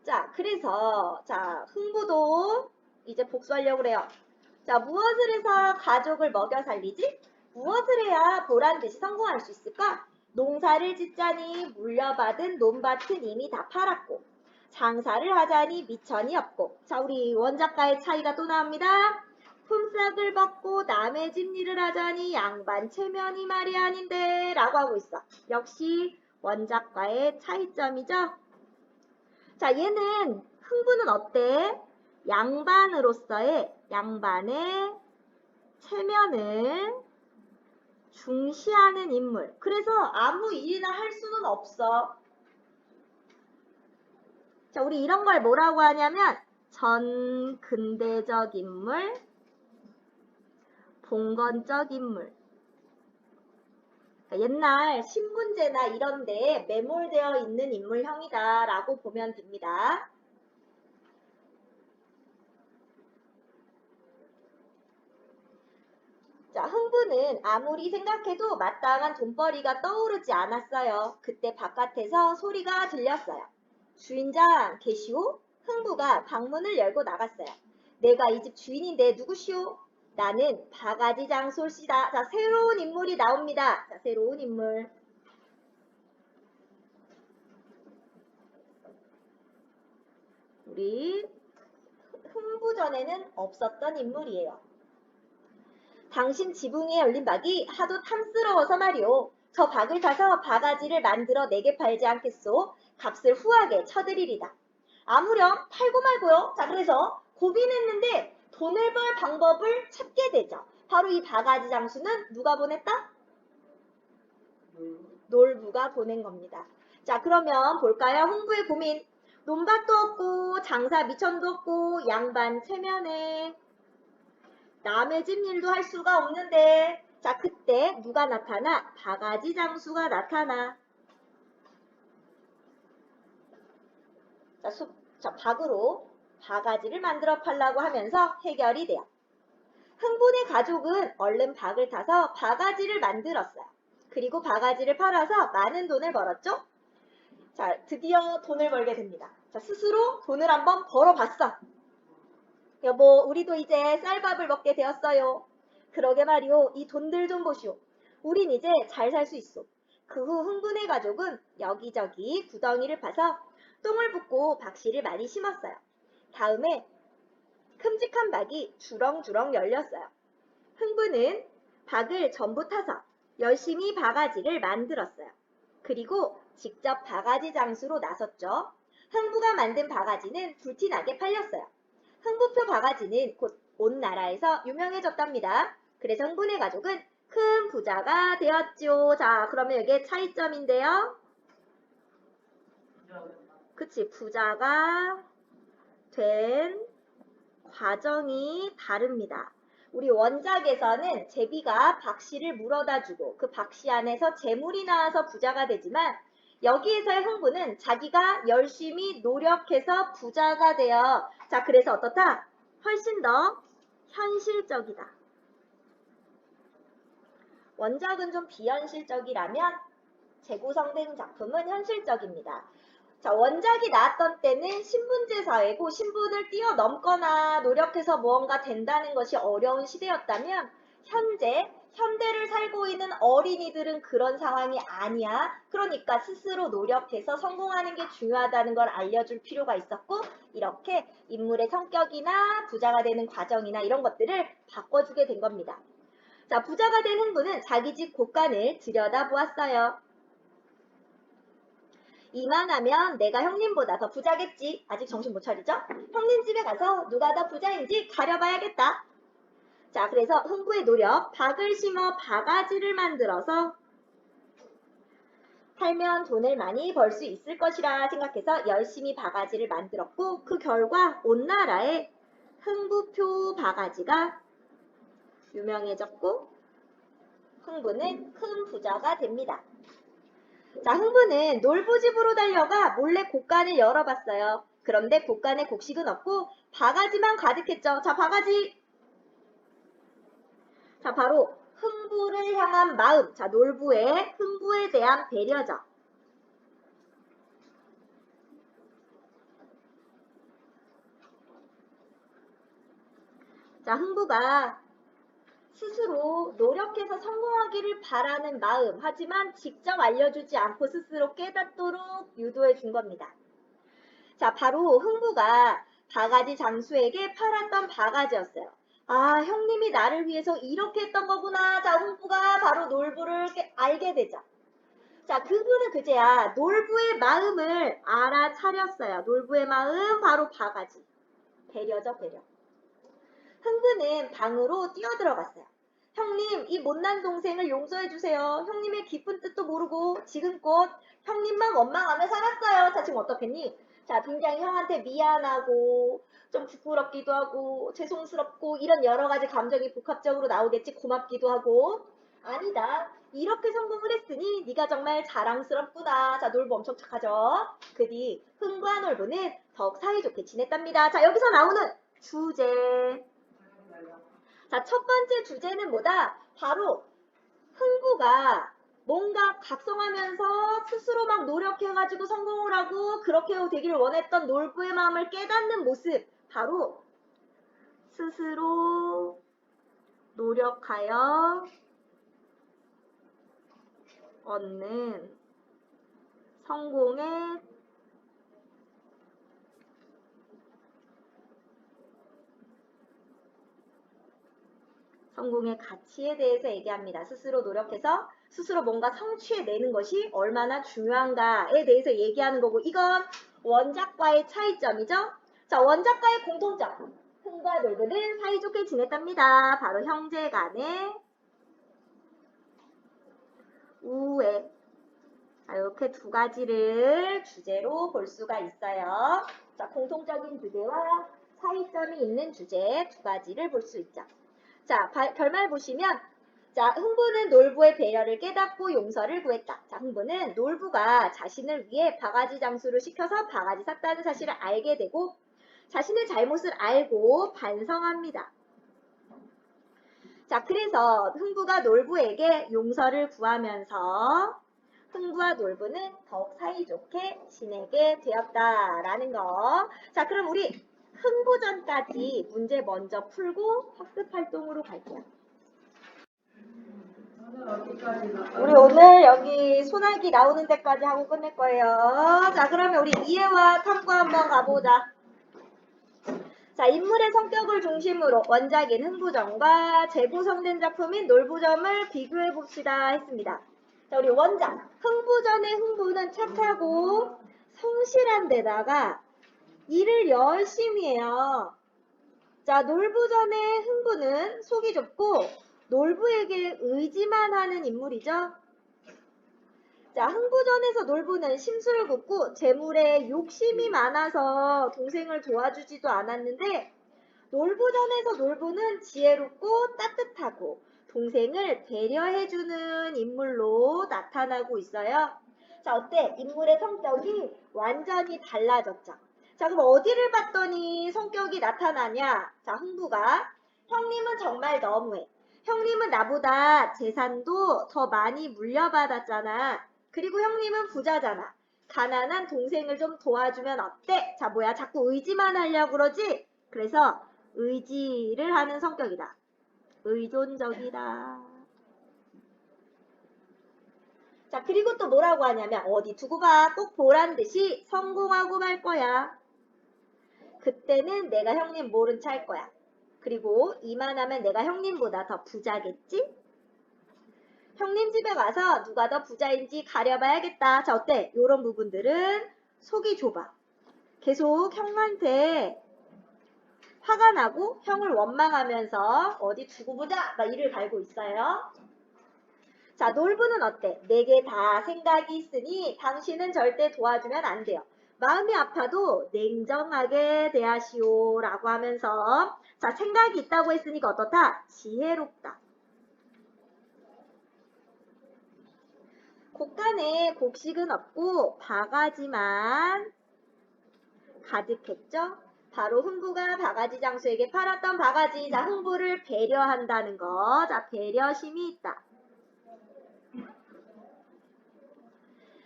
자, 그래서 자, 흥부도 이제 복수하려고 그래요. 자, 무엇을 해서 가족을 먹여 살리지? 무엇을 해야 보란 듯이 성공할 수 있을까? 농사를 짓자니 물려받은 논밭은 이미 다 팔았고 장사를 하자니 미천이 없고. 자, 우리 원작가의 차이가 또 나옵니다. 품삯을 받고 남의 집 일을 하자니 양반 체면이 말이 아닌데 라고 하고 있어. 역시 원작가의 차이점이죠. 자, 얘는 흥부는 어때? 양반의 체면을 중시하는 인물. 그래서 아무 일이나 할 수는 없어. 자, 우리 이런 걸 뭐라고 하냐면 전근대적 인물, 봉건적 인물. 그러니까 옛날 신분제나 이런 데에 매몰되어 있는 인물형이다 라고 보면 됩니다. 자, 흥부는 아무리 생각해도 마땅한 돈벌이가 떠오르지 않았어요. 그때 바깥에서 소리가 들렸어요. 주인장 계시오? 흥부가 방문을 열고 나갔어요. 내가 이 집 주인인데 누구시오? 나는 바가지 장솔씨다. 자, 새로운 인물이 나옵니다. 자, 새로운 인물. 우리 흥부 전에는 없었던 인물이에요. 당신 지붕 위에 올린 박이 하도 탐스러워서 말이오. 저 박을 타서 바가지를 만들어 내게 팔지 않겠소? 값을 후하게 쳐드리리다. 아무렴 팔고 말고요. 자, 그래서 고민했는데 돈을 벌 방법을 찾게 되죠. 바로 이 바가지 장수는 누가 보냈다? 놀부가 보낸 겁니다. 자, 그러면 볼까요? 흥부의 고민. 논밭도 없고 장사 미천도 없고 양반 체면에 남의 집 일도 할 수가 없는데. 자, 그때 누가 나타나? 바가지 장수가 나타나. 자, 박으로 바가지를 만들어 팔라고 하면서 해결이 돼요. 흥분의 가족은 얼른 박을 타서 바가지를 만들었어요. 그리고 바가지를 팔아서 많은 돈을 벌었죠. 자, 드디어 돈을 벌게 됩니다. 자, 스스로 돈을 한번 벌어봤어. 여보, 우리도 이제 쌀밥을 먹게 되었어요. 그러게 말이오. 이 돈들 좀 보시오. 우린 이제 잘 살 수 있어. 그 후 흥분의 가족은 여기저기 구덩이를 파서 똥을 붓고 박씨를 많이 심었어요. 다음에 큼직한 박이 주렁주렁 열렸어요. 흥부는 박을 전부 타서 열심히 바가지를 만들었어요. 그리고 직접 바가지 장수로 나섰죠. 흥부가 만든 바가지는 불티나게 팔렸어요. 흥부표 바가지는 곧 온 나라에서 유명해졌답니다. 그래서 흥분의 가족은 큰 부자가 되었죠. 자, 그러면 이게 차이점인데요. 그치, 부자가 된 과정이 다릅니다. 우리 원작에서는 제비가 박씨를 물어다 주고 그 박씨 안에서 재물이 나와서 부자가 되지만 여기에서의 흥부는 자기가 열심히 노력해서 부자가 되어 자 그래서 어떻다? 훨씬 더 현실적이다. 원작은 좀 비현실적이라면 재구성된 작품은 현실적입니다. 자, 원작이 나왔던 때는 신분제 사회고 신분을 뛰어넘거나 노력해서 무언가 된다는 것이 어려운 시대였다면 현대를 살고 있는 어린이들은 그런 상황이 아니야. 그러니까 스스로 노력해서 성공하는 게 중요하다는 걸 알려줄 필요가 있었고 이렇게 인물의 성격이나 부자가 되는 과정이나 이런 것들을 바꿔주게 된 겁니다. 자, 부자가 된 흥부는 자기 집 곳간을 들여다보았어요. 이만하면 내가 형님보다 더 부자겠지. 아직 정신 못 차리죠? 형님 집에 가서 누가 더 부자인지 가려봐야겠다. 자, 그래서 흥부의 노력, 박을 심어 바가지를 만들어서 팔면 돈을 많이 벌 수 있을 것이라 생각해서 열심히 바가지를 만들었고 그 결과 온 나라에 흥부표 바가지가 유명해졌고 흥부는 큰 부자가 됩니다. 자, 흥부는 놀부집으로 달려가 몰래 곡간을 열어봤어요. 그런데 곡간에 곡식은 없고 바가지만 가득했죠. 자, 바가지. 자, 바로 흥부를 향한 마음. 자, 놀부의 흥부에 대한 배려죠. 자, 흥부가 스스로 노력해서 성공하기를 바라는 마음, 하지만 직접 알려주지 않고 스스로 깨닫도록 유도해 준 겁니다. 자, 바로 흥부가 바가지 장수에게 팔았던 바가지였어요. 아, 형님이 나를 위해서 이렇게 했던 거구나. 자, 흥부가 바로 놀부를 알게 되죠. 자, 그분은 그제야 놀부의 마음을 알아차렸어요. 놀부의 마음, 바로 바가지. 배려죠, 배려. 흥부는 방으로 뛰어들어갔어요. 형님, 이 못난 동생을 용서해주세요. 형님의 깊은 뜻도 모르고 지금껏 형님만 원망하며 살았어요. 자, 지금 어떻겠니? 자, 굉장히 형한테 미안하고 좀 부끄럽기도 하고 죄송스럽고 이런 여러 가지 감정이 복합적으로 나오겠지. 고맙기도 하고. 아니다. 이렇게 성공을 했으니 네가 정말 자랑스럽구나. 자, 놀부 엄청 착하죠? 그 뒤 흥부와 놀부는 더욱 사이좋게 지냈답니다. 자, 여기서 나오는 주제. 자, 첫 번째 주제는 뭐다? 바로 흥부가 뭔가 각성하면서 스스로 막 노력해가지고 성공을 하고 그렇게 되기를 원했던 놀부의 마음을 깨닫는 모습. 바로 스스로 노력하여 얻는 성공의 가치에 대해서 얘기합니다. 스스로 노력해서 스스로 뭔가 성취해내는 것이 얼마나 중요한가에 대해서 얘기하는 거고 이건 원작과의 차이점이죠. 자, 원작과의 공통점. 흥과 놀부는 사이좋게 지냈답니다. 바로 형제간의 우애. 자, 이렇게 두 가지를 주제로 볼 수가 있어요. 자, 공통적인 주제와 차이점이 있는 주제 두 가지를 볼 수 있죠. 자, 결말 보시면 자, 흥부는 놀부의 배려를 깨닫고 용서를 구했다. 자, 흥부는 놀부가 자신을 위해 바가지 장수를 시켜서 바가지 샀다는 사실을 알게 되고 자신의 잘못을 알고 반성합니다. 자, 그래서 흥부가 놀부에게 용서를 구하면서 흥부와 놀부는 더욱 사이좋게 지내게 되었다라는 거. 자, 그럼 우리 흥부전까지 문제 먼저 풀고 학습 활동으로 갈게요. 우리 오늘 여기 소나기 나오는 데까지 하고 끝낼 거예요. 자, 그러면 우리 이해와 탐구 한번 가보자. 자, 인물의 성격을 중심으로 원작인 흥부전과 재구성된 작품인 놀부전을 비교해 봅시다 했습니다. 자, 우리 원작 흥부전의 흥부는 착하고 성실한 데다가 일을 열심히 해요. 자, 놀부전의 흥부는 속이 좁고 놀부에게 의지만 하는 인물이죠. 자, 흥부전에서 놀부는 심술을 굽고 재물에 욕심이 많아서 동생을 도와주지도 않았는데 놀부전에서 놀부는 지혜롭고 따뜻하고 동생을 배려해주는 인물로 나타나고 있어요. 자, 어때? 인물의 성격이 완전히 달라졌죠. 자, 그럼 어디를 봤더니 성격이 나타나냐? 자, 흥부가 형님은 정말 너무해. 형님은 나보다 재산도 더 많이 물려받았잖아. 그리고 형님은 부자잖아. 가난한 동생을 좀 도와주면 어때? 자, 뭐야? 자꾸 의지만 하려고 그러지? 그래서 의지를 하는 성격이다. 의존적이다. 자, 그리고 또 뭐라고 하냐면 어디 두고 봐. 꼭 보란 듯이 성공하고 말 거야. 그때는 내가 형님 모른 체 할 거야. 그리고 이만하면 내가 형님보다 더 부자겠지? 형님 집에 가서 누가 더 부자인지 가려봐야겠다. 자, 어때? 이런 부분들은 속이 좁아. 계속 형한테 화가 나고 형을 원망하면서 어디 두고 보자 막 이를 갈고 있어요. 자, 놀부는 어때? 내게 다 생각이 있으니 당신은 절대 도와주면 안 돼요. 마음이 아파도 냉정하게 대하시오 라고 하면서 자, 생각이 있다고 했으니까 어떻다? 지혜롭다. 곡간에 곡식은 없고 바가지만 가득했죠? 바로 흥부가 바가지 장수에게 팔았던 바가지. 자, 흥부를 배려한다는 거. 자, 배려심이 있다.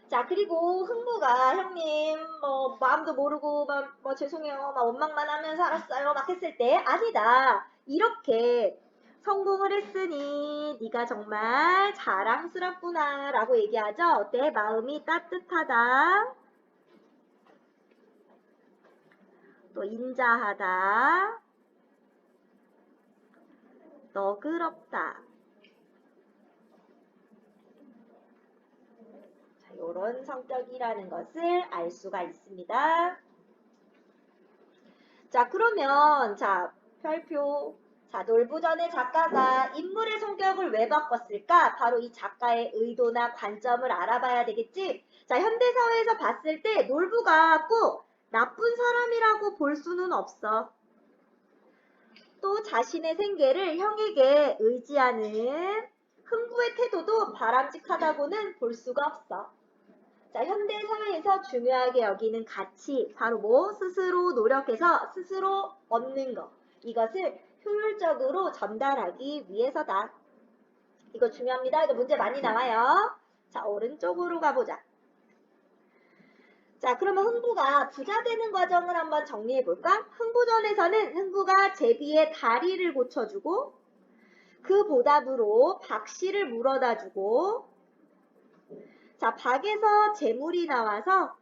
자, 그리고 흥부가 형님 뭐 마음도 모르고 막 뭐 죄송해요 막 원망만 하면서 알았어요 막 했을 때 아니다. 이렇게 성공을 했으니 네가 정말 자랑스럽구나 라고 얘기하죠. 어때? 마음이 따뜻하다. 또 인자하다. 너그럽다. 자, 이런 성격이라는 것을 알 수가 있습니다. 자, 그러면 자, 별표. 자, 놀부전의 작가가 인물의 성격을 왜 바꿨을까? 바로 이 작가의 의도나 관점을 알아봐야 되겠지? 자, 현대사회에서 봤을 때 놀부가 꼭 나쁜 사람이라고 볼 수는 없어. 또 자신의 생계를 형에게 의지하는 흥부의 태도도 바람직하다고는 볼 수가 없어. 자, 현대사회에서 중요하게 여기는 가치, 바로 뭐? 스스로 노력해서 스스로 얻는 것. 이것을 효율적으로 전달하기 위해서다. 이거 중요합니다. 이거 문제 많이 나와요. 자, 오른쪽으로 가보자. 자, 그러면 흥부가 부자 되는 과정을 한번 정리해 볼까? 흥부전에서는 흥부가 제비의 다리를 고쳐주고 그 보답으로 박씨를 물어다 주고 자, 박에서 재물이 나와서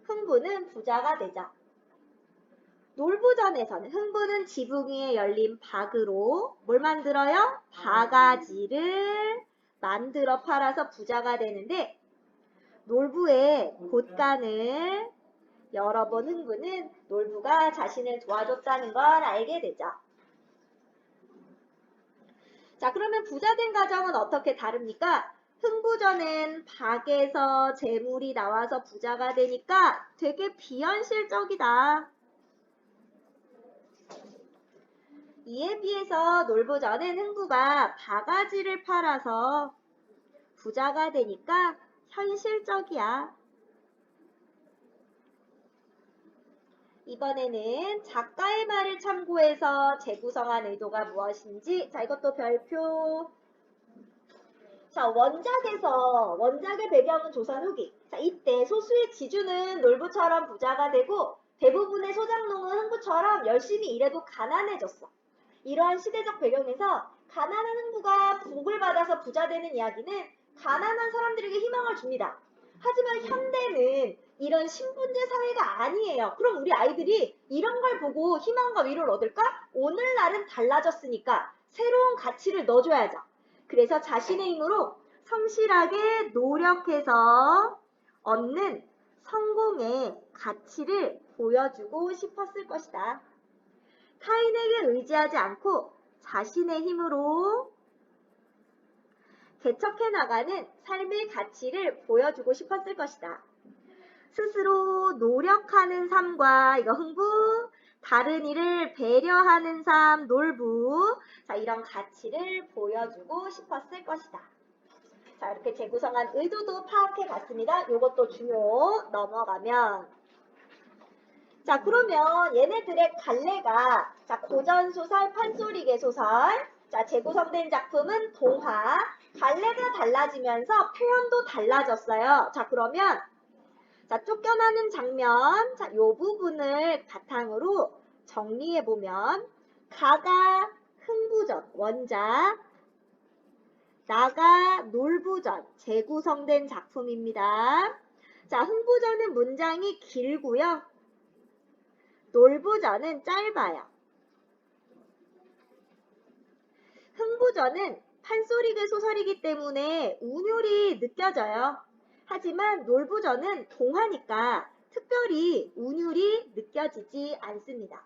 흥부는 부자가 되죠. 놀부전에서는 흥부는 지붕 위에 열린 박으로 뭘 만들어요? 바가지를 만들어 팔아서 부자가 되는데 놀부의 곳간을 열어본 흥부는 놀부가 자신을 도와줬다는 걸 알게 되죠. 자, 그러면 부자 된 가정은 어떻게 다릅니까? 흥부전엔 박에서 재물이 나와서 부자가 되니까 되게 비현실적이다. 이에 비해서 놀부전은 흥부가 바가지를 팔아서 부자가 되니까 현실적이야. 이번에는 작가의 말을 참고해서 재구성한 의도가 무엇인지 자, 이것도 별표. 자, 원작의 배경은 조선 후기. 자, 이때 소수의 지주는 놀부처럼 부자가 되고 대부분의 소장농은 흥부처럼 열심히 일해도 가난해졌어. 이러한 시대적 배경에서 가난한 흥부가 복을 받아서 부자 되는 이야기는 가난한 사람들에게 희망을 줍니다. 하지만 현대는 이런 신분제 사회가 아니에요. 그럼 우리 아이들이 이런 걸 보고 희망과 위로를 얻을까? 오늘날은 달라졌으니까 새로운 가치를 넣어줘야죠. 그래서 자신의 힘으로 성실하게 노력해서 얻는 성공의 가치를 보여주고 싶었을 것이다. 타인에게 의지하지 않고 자신의 힘으로 개척해 나가는 삶의 가치를 보여주고 싶었을 것이다. 스스로 노력하는 삶과 이거 흥부, 다른 이를 배려하는 삶, 놀부, 자, 이런 가치를 보여주고 싶었을 것이다. 자, 이렇게 재구성한 의도도 파악해 봤습니다. 이것도 중요. 넘어가면. 자, 그러면 얘네들의 갈래가, 자, 고전소설, 판소리계 소설, 자, 재구성된 작품은 동화, 갈래가 달라지면서 표현도 달라졌어요. 자, 그러면, 자, 쫓겨나는 장면, 자, 요 부분을 바탕으로 정리해보면, 가가 흥부전, 원작, 나가 놀부전, 재구성된 작품입니다. 자, 흥부전은 문장이 길고요. 놀부전은 짧아요. 흥부전은 판소리계 소설이기 때문에 운율이 느껴져요. 하지만 놀부전은 동화니까 특별히 운율이 느껴지지 않습니다.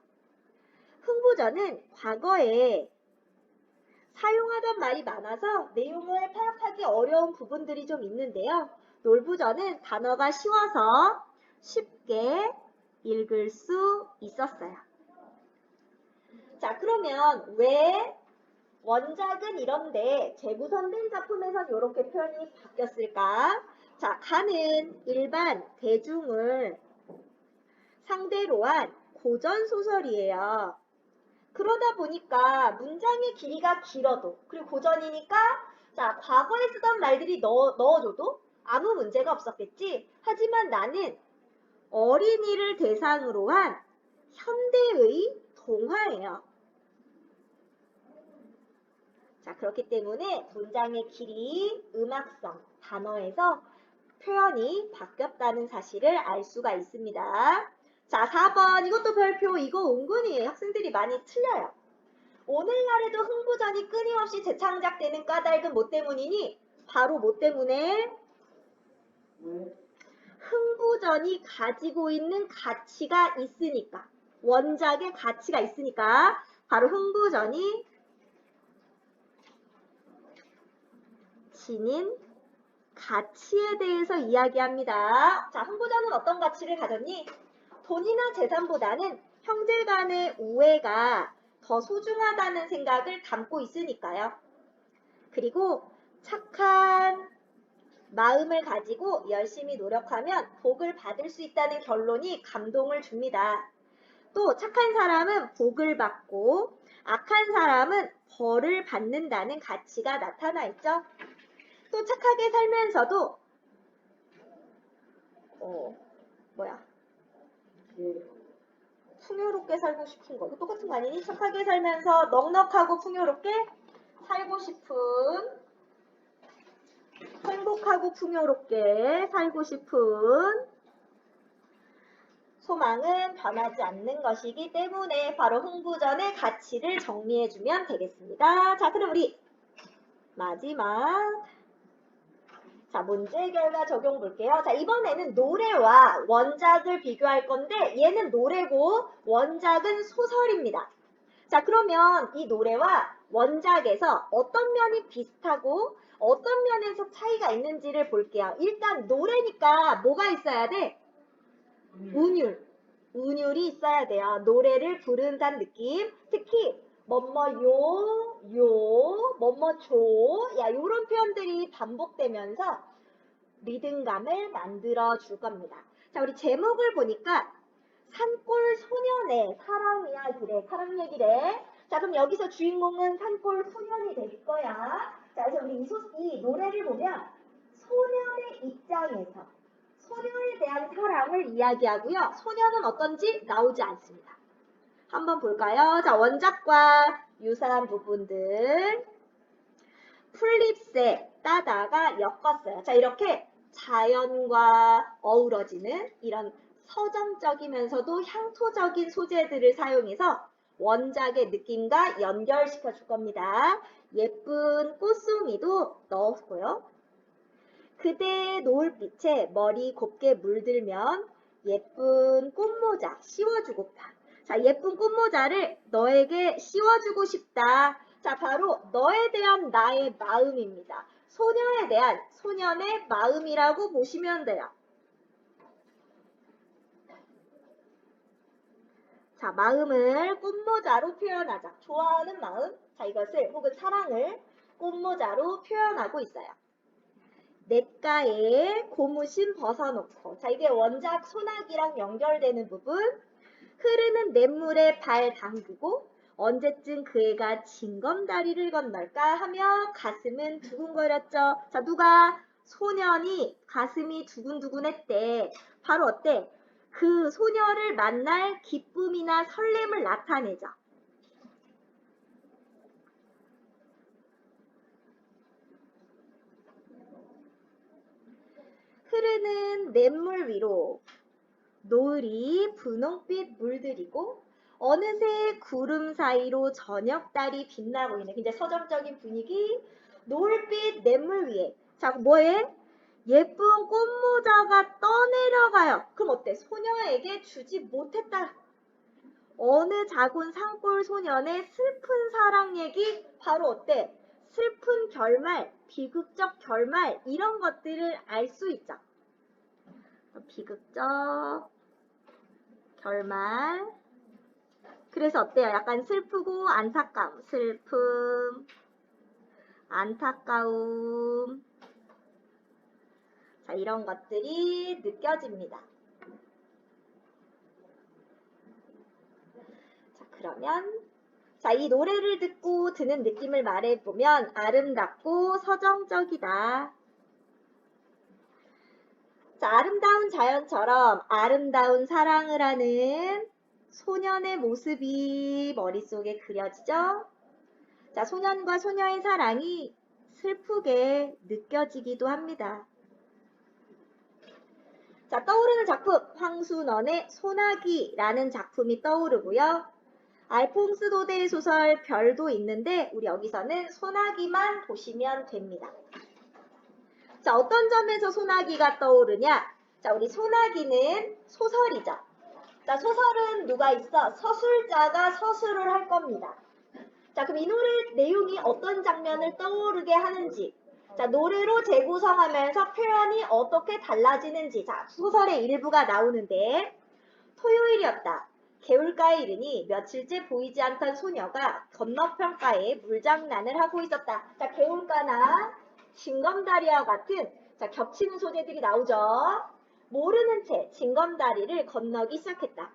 흥부전은 과거에 사용하던 말이 많아서 내용을 파악하기 어려운 부분들이 좀 있는데요. 놀부전은 단어가 쉬워서 쉽게 읽을 수 있었어요. 자, 그러면 왜 원작은 이런데 재구성된 작품에선 이렇게 표현이 바뀌었을까? 자, 가는 일반 대중을 상대로 한 고전소설이에요. 그러다 보니까 문장의 길이가 길어도, 그리고 고전이니까, 자, 과거에 쓰던 말들이 넣어줘도 아무 문제가 없었겠지. 하지만 나는 어린이를 대상으로 한 현대의 동화예요. 자, 그렇기 때문에 문장의 길이, 음악성, 단어에서 표현이 바뀌었다는 사실을 알 수가 있습니다. 자, 4번. 이것도 별표. 이거 은근히 학생들이 많이 틀려요. 오늘날에도 흥부전이 끊임없이 재창작되는 까닭은 뭐 때문이니? 바로 뭐 때문에? 왜? 흥부전이 가지고 있는 가치가 있으니까. 원작의 가치가 있으니까 바로 흥부전이 지닌 가치에 대해서 이야기합니다. 자, 흥부전은 어떤 가치를 가졌니? 돈이나 재산보다는 형제 간의 우애가 더 소중하다는 생각을 담고 있으니까요. 그리고 착한 마음을 가지고 열심히 노력하면 복을 받을 수 있다는 결론이 감동을 줍니다. 또 착한 사람은 복을 받고 악한 사람은 벌을 받는다는 가치가 나타나 있죠. 또 착하게 살면서도 예. 풍요롭게 살고 싶은 거. 똑같은 거 아니니? 착하게 살면서 넉넉하고 풍요롭게 살고 싶은, 행복하고 풍요롭게 살고 싶은 소망은 변하지 않는 것이기 때문에 바로 흥부전의 가치를 정리해주면 되겠습니다. 자, 그럼 우리 마지막 자, 문제 결과 적용 볼게요. 자, 이번에는 노래와 원작을 비교할 건데 얘는 노래고 원작은 소설입니다. 자, 그러면 이 노래와 원작에서 어떤 면이 비슷하고 어떤 면에서 차이가 있는지를 볼게요. 일단 노래니까 뭐가 있어야 돼? 운율. 운율이 있어야 돼요. 노래를 부른다는 느낌. 특히 뭐뭐요, 뭐뭐조, 야, 요런 표현들이 반복되면서 리듬감을 만들어 줄 겁니다. 자, 우리 제목을 보니까 산골 소년의 사랑 이야기래, 사랑 얘기래. 자, 그럼 여기서 주인공은 산골 소년이 될 거야. 자, 그래서 우리 이 노래를 보면 소년의 입장에서 소녀에 대한 사랑을 이야기하고요. 소녀는 어떤지 나오지 않습니다. 한번 볼까요? 자, 원작과 유사한 부분들. 풀잎새 따다가 엮었어요. 자, 이렇게 자연과 어우러지는 이런 서정적이면서도 향토적인 소재들을 사용해서 원작의 느낌과 연결시켜 줄 겁니다. 예쁜 꽃송이도 넣었고요. 그대의 노을빛에 머리 곱게 물들면 예쁜 꽃모자 씌워주고파. 자, 예쁜 꽃모자를 너에게 씌워주고 싶다. 자, 바로 너에 대한 나의 마음입니다. 소녀에 대한 소년의 마음이라고 보시면 돼요. 자, 마음을 꽃모자로 표현하자. 좋아하는 마음, 자, 이것을 혹은 사랑을 꽃모자로 표현하고 있어요. 냇가에 고무신 벗어놓고, 자, 이게 원작 소나기랑 연결되는 부분. 흐르는 냇물에 발 담그고 언제쯤 그 애가 징검다리를 건널까 하며 가슴은 두근거렸죠. 자, 누가? 소년이 가슴이 두근두근했대. 바로 어때? 그 소녀를 만날 기쁨이나 설렘을 나타내죠. 흐르는 냇물 위로 노을이 분홍빛 물들이고 어느새 구름 사이로 저녁달이 빛나고 있는 굉장히 서정적인 분위기. 노을빛 냇물 위에 자 뭐해? 예쁜 꽃모자가 떠내려가요. 그럼 어때? 소녀에게 주지 못했다. 어느 작은 산골 소년의 슬픈 사랑 얘기 바로 어때? 슬픈 결말, 비극적 결말 이런 것들을 알 수 있죠. 비극적 결말. 그래서 어때요? 약간 슬프고 안타까움, 슬픔, 안타까움. 자, 이런 것들이 느껴집니다. 자, 그러면 자, 이 노래를 듣고 드는 느낌을 말해보면 아름답고 서정적이다. 자, 아름다운 자연처럼 아름다운 사랑을 하는 소년의 모습이 머릿속에 그려지죠? 자, 소년과 소녀의 사랑이 슬프게 느껴지기도 합니다. 자, 떠오르는 작품, 황순원의 소나기라는 작품이 떠오르고요. 알퐁스 도데의 소설 별도 있는데 우리 여기서는 소나기만 보시면 됩니다. 자, 어떤 점에서 소나기가 떠오르냐? 자, 우리 소나기는 소설이죠. 자, 소설은 누가 있어? 서술자가 서술을 할 겁니다. 자, 그럼 이 노래 내용이 어떤 장면을 떠오르게 하는지, 자, 노래로 재구성하면서 표현이 어떻게 달라지는지, 자, 소설의 일부가 나오는데, 토요일이었다. 개울가에 이르니 며칠째 보이지 않던 소녀가 건너편가에 물장난을 하고 있었다. 자, 개울가나 징검다리와 같은 자, 겹치는 소재들이 나오죠. 모르는 채 징검다리를 건너기 시작했다.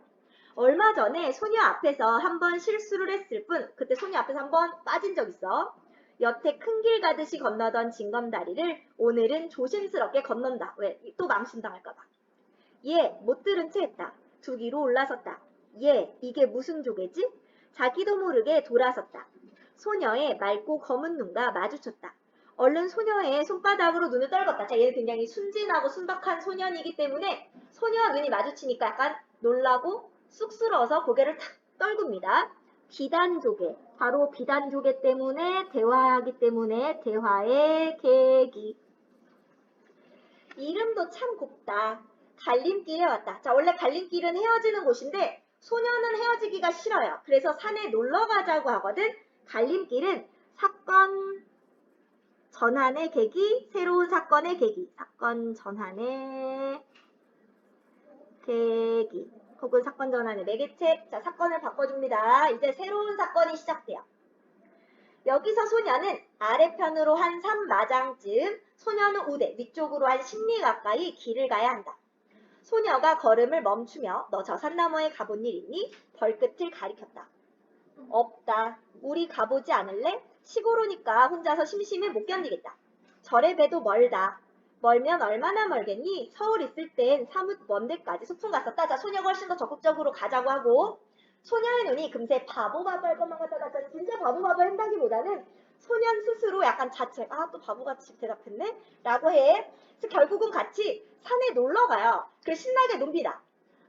얼마 전에 소녀 앞에서 한번 실수를 했을 뿐 그때 소녀 앞에서 한번 빠진 적 있어. 여태 큰 길 가듯이 건너던 징검다리를 오늘은 조심스럽게 건넌다. 왜? 또 망신당할까 봐. 못 들은 채 했다. 두 귀로 올라섰다. 이게 무슨 조개지? 자기도 모르게 돌아섰다. 소녀의 맑고 검은 눈과 마주쳤다. 얼른 소녀의 손바닥으로 눈을 떨궜다. 자, 얘는 굉장히 순진하고 순박한 소년이기 때문에 소녀와 눈이 마주치니까 약간 놀라고 쑥스러워서 고개를 탁 떨굽니다. 비단조개. 바로 비단조개 때문에 대화하기 때문에 대화의 계기. 이름도 참 곱다. 갈림길에 왔다. 자, 원래 갈림길은 헤어지는 곳인데 소녀는 헤어지기가 싫어요. 그래서 산에 놀러 가자고 하거든. 갈림길은 사건 전환의 계기, 새로운 사건의 계기. 사건 전환의 계기. 혹은 사건 전환의 매개체. 자, 사건을 바꿔줍니다. 이제 새로운 사건이 시작돼요. 여기서 소녀는 아래편으로 한 3마장쯤, 소녀는 우대, 위쪽으로 한 10리 가까이 길을 가야 한다. 소녀가 걸음을 멈추며 너 저 산 너머에 가본 일 있니? 벌끝을 가리켰다. 없다. 우리 가보지 않을래? 시골 오니까 혼자서 심심해 못 견디겠다. 절의 배도 멀다. 멀면 얼마나 멀겠니? 서울 있을 땐 사뭇 먼 데까지 소풍 갔었다. 자, 소녀가 훨씬 더 적극적으로 가자고 하고 소녀의 눈이 금세 바보바보 할 것만 같다. 진짜 바보바보 한다기보다는 소년 스스로 약간 자책, 또 바보같이 대답했네? 라고 해. 그래서 결국은 같이 산에 놀러 가요. 그래서 신나게 놉니다.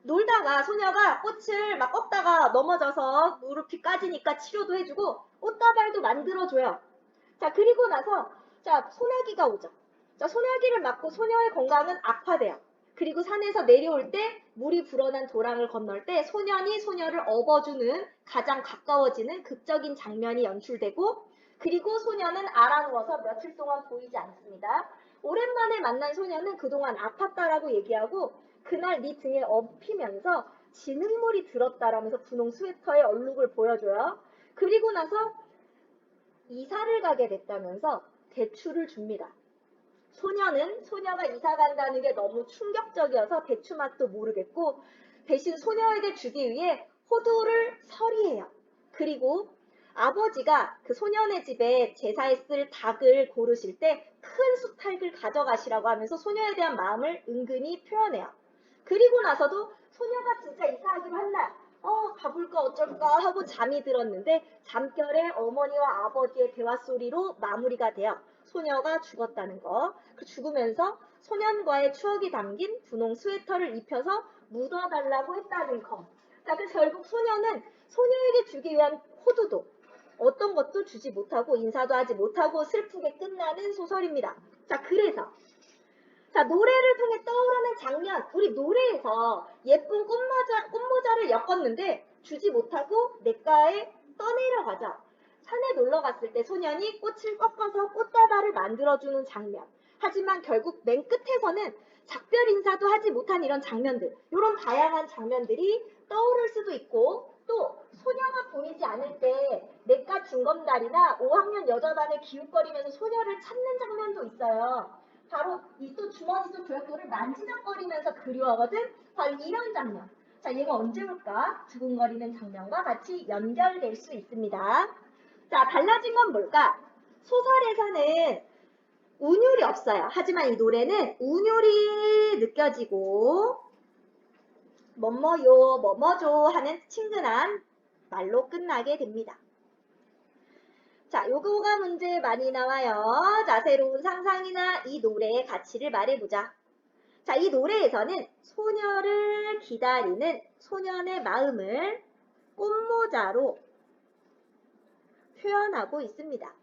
놀다가 소녀가 꽃을 막 꺾다가 넘어져서 무릎이 까지니까 치료도 해주고 꽃다발도 만들어줘요. 자, 그리고 나서 자, 소나기가 오죠. 자, 소나기를 맞고 소녀의 건강은 악화돼요. 그리고 산에서 내려올 때 물이 불어난 도랑을 건널 때 소년이 소녀를 업어주는 가장 가까워지는 극적인 장면이 연출되고 그리고 소녀는 알아누워서 며칠 동안 보이지 않습니다. 오랜만에 만난 소녀는 그동안 아팠다라고 얘기하고 그날 네 등에 엎이면서 진흙물이 들었다라면서 분홍 스웨터의 얼룩을 보여줘요. 그리고 나서 이사를 가게 됐다면서 대추를 줍니다. 소녀는 소녀가 이사 간다는 게 너무 충격적이어서 대추 맛도 모르겠고 대신 소녀에게 주기 위해 호두를 서리해요. 그리고 아버지가 그 소년의 집에 제사에 쓸 닭을 고르실 때 큰 수탉을 가져가시라고 하면서 소녀에 대한 마음을 은근히 표현해요. 그리고 나서도 소녀가 진짜 이사하기로 한 날, 가볼까 어쩔까 하고 잠이 들었는데 잠결에 어머니와 아버지의 대화 소리로 마무리가 돼요. 소녀가 죽었다는 거. 그 죽으면서 소년과의 추억이 담긴 분홍 스웨터를 입혀서 묻어달라고 했다는 거. 자, 그래서 결국 소녀는 소녀에게 주기 위한 호두도 어떤 것도 주지 못하고 인사도 하지 못하고 슬프게 끝나는 소설입니다. 자, 그래서 자, 노래를 통해 떠오르는 장면. 우리 노래에서 예쁜 꽃모자를 엮었는데 주지 못하고 냇가에 떠내려가죠. 산에 놀러 갔을 때 소년이 꽃을 꺾어서 꽃다발을 만들어주는 장면. 하지만 결국 맨 끝에서는 작별 인사도 하지 못한 이런 장면들, 이런 다양한 장면들이 떠오를 수도 있고 또 소녀가 보이지 않을 때 냇가 중검다리나 5학년 여자반을 기웃거리면서 소녀를 찾는 장면도 있어요. 바로 이 또 주머니 속 조약돌을 만지작거리면서 그리워하거든. 바로 이런 장면. 자, 얘가 언제 올까? 두근거리는 장면과 같이 연결될 수 있습니다. 자, 달라진 건 뭘까? 소설에서는 운율이 없어요. 하지만 이 노래는 운율이 느껴지고 뭐뭐요, 뭐뭐죠 하는 친근한 말로 끝나게 됩니다. 자, 요거가 문제 많이 나와요. 자, 새로운 상상이나 이 노래의 가치를 말해보자. 자, 이 노래에서는 소녀를 기다리는 소년의 마음을 꽃모자로 표현하고 있습니다.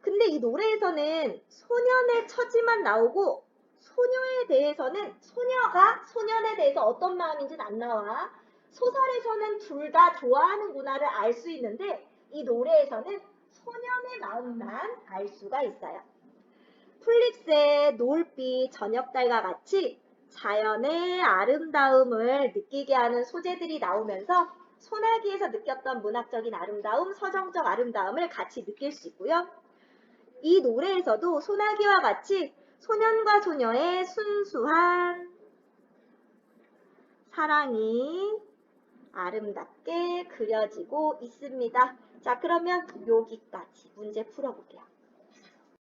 근데 이 노래에서는 소년의 처지만 나오고 소녀에 대해서는 소녀가 소년에 대해서 어떤 마음인지는 안 나와. 소설에서는 둘 다 좋아하는구나를 알 수 있는데 이 노래에서는 소년의 마음만 알 수가 있어요. 플릭스의 노을빛 저녁달과 같이 자연의 아름다움을 느끼게 하는 소재들이 나오면서 소나기에서 느꼈던 문학적인 아름다움, 서정적 아름다움을 같이 느낄 수 있고요. 이 노래에서도 소나기와 같이 소년과 소녀의 순수한 사랑이 아름답게 그려지고 있습니다. 자, 그러면 여기까지 문제 풀어볼게요.